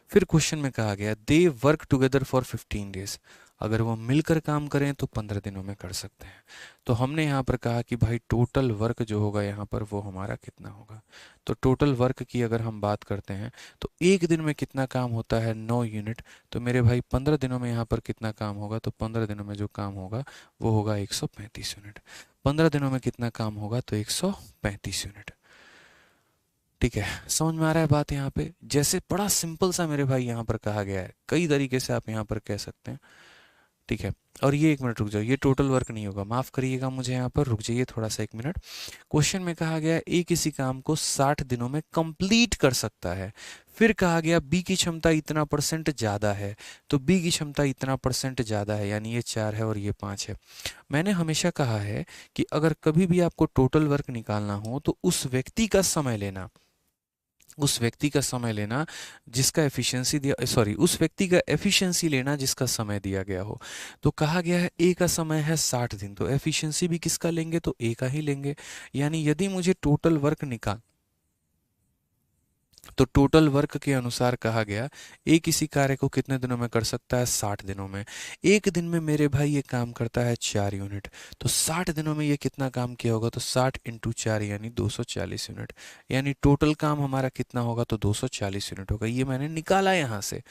फिर क्वेश्चन में कहा गया they work together for 15 days, अगर वो मिलकर काम करें तो 15 दिनों में कर सकते हैं। तो हमने यहाँ पर कहा कि भाई टोटल वर्क जो होगा यहाँ पर वो हमारा कितना होगा। तो टोटल वर्क की अगर हम बात करते हैं तो एक दिन में कितना काम होता है, 9 यूनिट। तो मेरे भाई 15 दिनों में यहाँ पर कितना काम होगा, तो 15 दिनों में जो काम होगा वो होगा 135 यूनिट। 15 दिनों में कितना काम होगा, तो 135 यूनिट, ठीक है। समझ में आ रहा है बात यहाँ पे, जैसे बड़ा सिंपल सा मेरे भाई यहाँ पर कहा गया है, कई तरीके से आप यहाँ पर कह सकते हैं, ठीक है। और ये एक मिनट रुक जाओ, ये टोटल वर्क नहीं होगा, माफ करिएगा मुझे, यहाँ पर रुक जाइए थोड़ा सा 1 मिनट। क्वेश्चन में कहा गया ए किसी काम को 60 दिनों में कंप्लीट कर सकता है, फिर कहा गया बी की क्षमता इतना परसेंट ज्यादा है, तो बी की क्षमता इतना परसेंट ज्यादा है, यानी ये 4 है और ये 5 है। मैंने हमेशा कहा है कि अगर कभी भी आपको टोटल वर्क निकालना हो तो उस व्यक्ति का समय लेना, उस व्यक्ति का समय लेना जिसका एफिशिएंसी दिया, सॉरी, उस व्यक्ति का एफिशिएंसी लेना जिसका समय दिया गया हो। तो कहा गया है ए का समय है 60 दिन, तो एफिशिएंसी भी किसका लेंगे, तो ए का ही लेंगे। यानी यदि मुझे टोटल वर्क निकाल, तो टोटल वर्क के अनुसार कहा गया ए किसी कार्य को कितने दिनों में कर सकता है, 60 दिनों में। एक दिन में मेरे भाई ये काम करता है 4 यूनिट, तो 60 दिनों में ये कितना काम किया होगा, तो 60 इंटू 4 यानी 240 यूनिट, यानी टोटल काम हमारा कितना होगा, तो 240 यूनिट होगा। ये मैंने निकाला यहाँ से,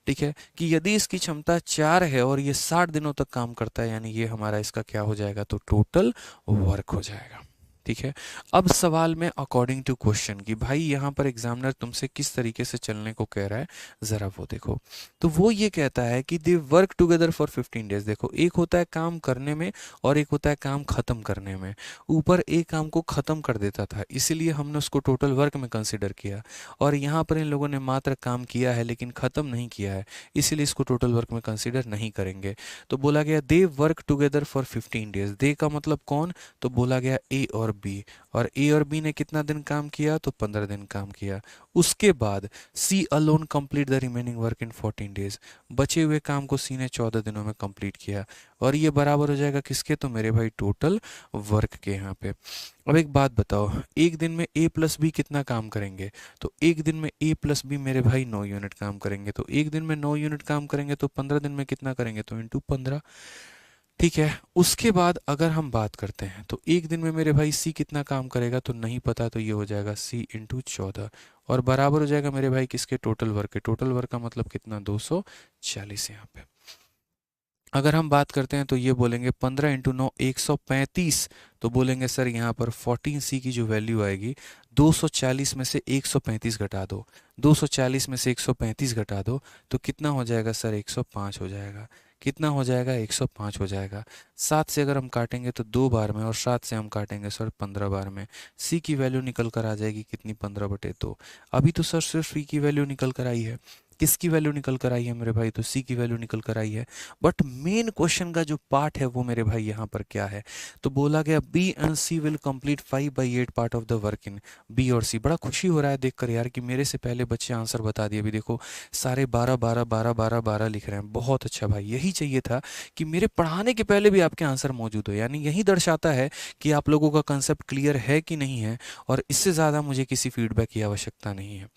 ठीक है, कि यदि इसकी क्षमता 4 है और ये 60 दिनों तक काम करता है, यानी ये हमारा इसका क्या हो जाएगा, तो टोटल वर्क हो जाएगा, ठीक है। अब सवाल में अकॉर्डिंग टू क्वेश्चन की भाई यहाँ पर एग्जामिनर तुमसे किस तरीके से चलने को कह रहा है, जरा वो देखो। तो वो ये कहता है कि दे वर्क टुगेदर फॉर 15 डेज। देखो एक होता है काम करने में और एक होता है काम खत्म करने में। ऊपर एक काम को खत्म कर देता था, इसीलिए हमने उसको टोटल वर्क में कंसिडर किया, और यहाँ पर इन लोगों ने मात्र काम किया है लेकिन खत्म नहीं किया है, इसीलिए इसको टोटल वर्क में कंसिडर नहीं करेंगे। तो बोला गया they work together for 15 days, they का मतलब कौन, तो बोला गया ए और बी, और ए और बी ने कितना दिन काम किया, तो 15 दिन काम किया। उसके बाद C alone complete the remaining work in 14 days, बचे हुए काम को सी ने 14 दिनों में कंप्लीट किया, और ये बराबर हो जाएगा किसके, तो मेरे भाई टोटल वर्क के। यहाँ पे अब एक बात बताओ, एक दिन में ए प्लस बी कितना काम करेंगे, तो एक दिन में ए प्लस बी मेरे भाई 9 यूनिट काम करेंगे, तो एक दिन में 9 यूनिट काम करेंगे तो 15 दिन में कितना करेंगे, तो इंटू 15, ठीक है। उसके बाद अगर हम बात करते हैं तो एक दिन में मेरे भाई सी कितना काम करेगा, तो नहीं पता, तो ये हो जाएगा सी इंटू 14, और बराबर हो जाएगा मेरे भाई किसके, टोटल वर्क के। टोटल वर्क का मतलब कितना, 240 यहाँ पे। अगर हम बात करते हैं तो ये बोलेंगे 15 इंटू 9 135, तो बोलेंगे सर यहाँ पर 14C की जो वैल्यू आएगी, 240 में से 135 घटा दो, 240 में से 135 घटा दो, तो कितना हो जाएगा सर, 105 हो जाएगा। कितना हो जाएगा, 105 हो जाएगा। 7 से अगर हम काटेंगे तो 2 बार में, और 7 से हम काटेंगे सर 15 बार में। सी की वैल्यू निकल कर आ जाएगी कितनी, 15/2। अभी तो सर सिर्फ ई की वैल्यू निकल कर आई है, किसकी वैल्यू निकल कर आई है मेरे भाई? तो सी की वैल्यू निकल कर आई है। बट मेन क्वेश्चन का जो पार्ट है वो मेरे भाई यहाँ पर क्या है? तो बोला गया B and C will complete 5/8 part of the work in B और सी। बड़ा खुशी हो रहा है देखकर यार कि मेरे से पहले बच्चे आंसर बता दिए। अभी देखो सारे 12 12 12 12 12 लिख रहे हैं। बहुत अच्छा भाई, यही चाहिए था कि मेरे पढ़ाने के पहले भी आपके आंसर मौजूद हो। यानी यही दर्शाता है कि आप लोगों का कंसेप्ट क्लियर है कि नहीं है, और इससे ज़्यादा मुझे किसी फीडबैक की आवश्यकता नहीं है।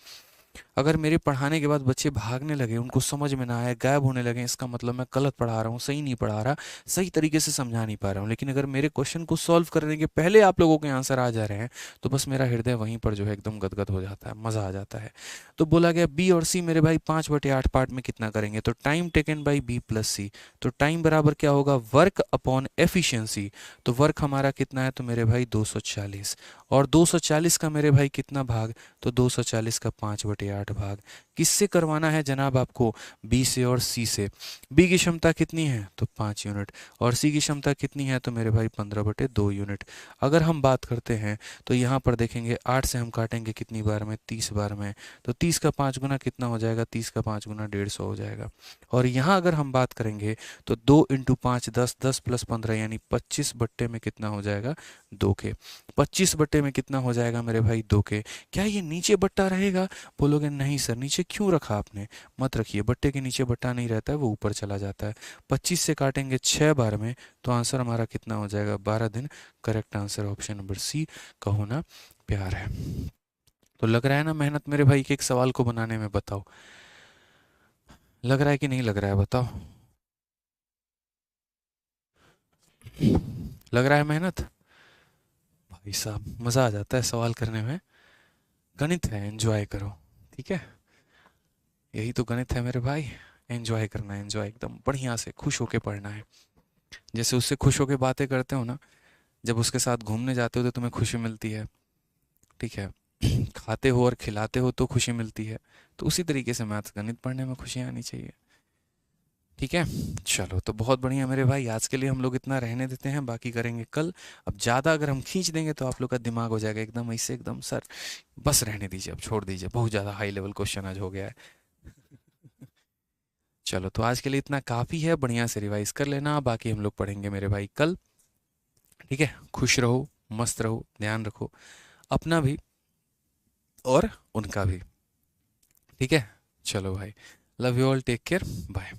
अगर मेरे पढ़ाने के बाद बच्चे भागने लगे, उनको समझ में ना आया, गायब होने लगे, इसका मतलब मैं गलत पढ़ा रहा हूँ, सही नहीं पढ़ा रहा, सही तरीके से समझा नहीं पा रहा हूँ। लेकिन अगर मेरे क्वेश्चन को सॉल्व करने के पहले आप लोगों के आंसर आ जा रहे हैं, तो बस मेरा हृदय वहीं पर जो है एकदम गदगद हो जाता है, मज़ा आ जाता है। तो बोला गया बी और सी मेरे भाई 5/8 पार्ट में कितना करेंगे? तो time taken by B plus C. तो टाइम बराबर क्या होगा? Work upon efficiency. तो वर्क हमारा कितना है? तो मेरे भाई 240। और 240 का मेरे भाई कितना भाग? तो 240 का 5/8 भाग। किससे करवाना है जनाब आपको? बी से और सी से। बी की क्षमता कितनी है? तो 5 यूनिट। और सी की क्षमता कितनी है? तो मेरे भाई 15/2 यूनिट। अगर हम बात करते हैं तो यहाँ पर देखेंगे 8 से हम काटेंगे कितनी बार में? 30 बार में। तो 30 का 5 गुना कितना हो जाएगा? 30 का 5 गुना 150 हो जाएगा। और यहाँ अगर हम बात करेंगे तो 2 × 5 10, 10 + 15 यानी 25 बट्टे में कितना हो जाएगा? 2 के। 25 बट्टे में कितना हो जाएगा मेरे भाई? 2 के। क्या ये नीचे बट्टा रहेगा? बोलोगे नहीं सर, नीचे क्यों रखा आपने? मत रखिए, बट्टे के नीचे बट्टा नहीं रहता है, वो ऊपर चला जाता है। 25 से काटेंगे 6 बार में, तो आंसर हमारा कितना हो जाएगा? 12 दिन। Correct answer option number C का होना प्यार है। तो लग रहा है ना मेहनत मेरे भाई के एक सवाल को बनाने में? बताओ लग रहा है कि नहीं लग रहा है? बताओ। लग रहा है मेहनत? भाई साहब मज़ा आ जाता है सवाल करने में। गणित है, एंजॉय करो। ठीक है, यही तो गणित है मेरे भाई। एंजॉय करना है, एंजॉय एकदम बढ़िया से खुश होके पढ़ना है। जैसे उससे खुश होके बातें करते हो ना, जब उसके साथ घूमने जाते हो तो तुम्हें खुशी मिलती है। ठीक है, खाते हो और खिलाते हो तो खुशी मिलती है। तो उसी तरीके से मैथ्स गणित पढ़ने में खुशियाँ आनी चाहिए। ठीक है, चलो तो बहुत बढ़िया मेरे भाई, आज के लिए हम लोग इतना रहने देते हैं, बाकी करेंगे कल। अब ज़्यादा अगर हम खींच देंगे तो आप लोग का दिमाग हो जाएगा एकदम ऐसे, एकदम सर बस रहने दीजिए, अब छोड़ दीजिए, बहुत ज़्यादा हाई लेवल क्वेश्चन आज हो गया है। चलो तो आज के लिए इतना काफ़ी है, बढ़िया से रिवाइज कर लेना, बाकी हम लोग पढ़ेंगे मेरे भाई कल। ठीक है, खुश रहो, मस्त रहो, ध्यान रखो अपना भी और उनका भी। ठीक है, चलो भाई, love you all, take care, bye.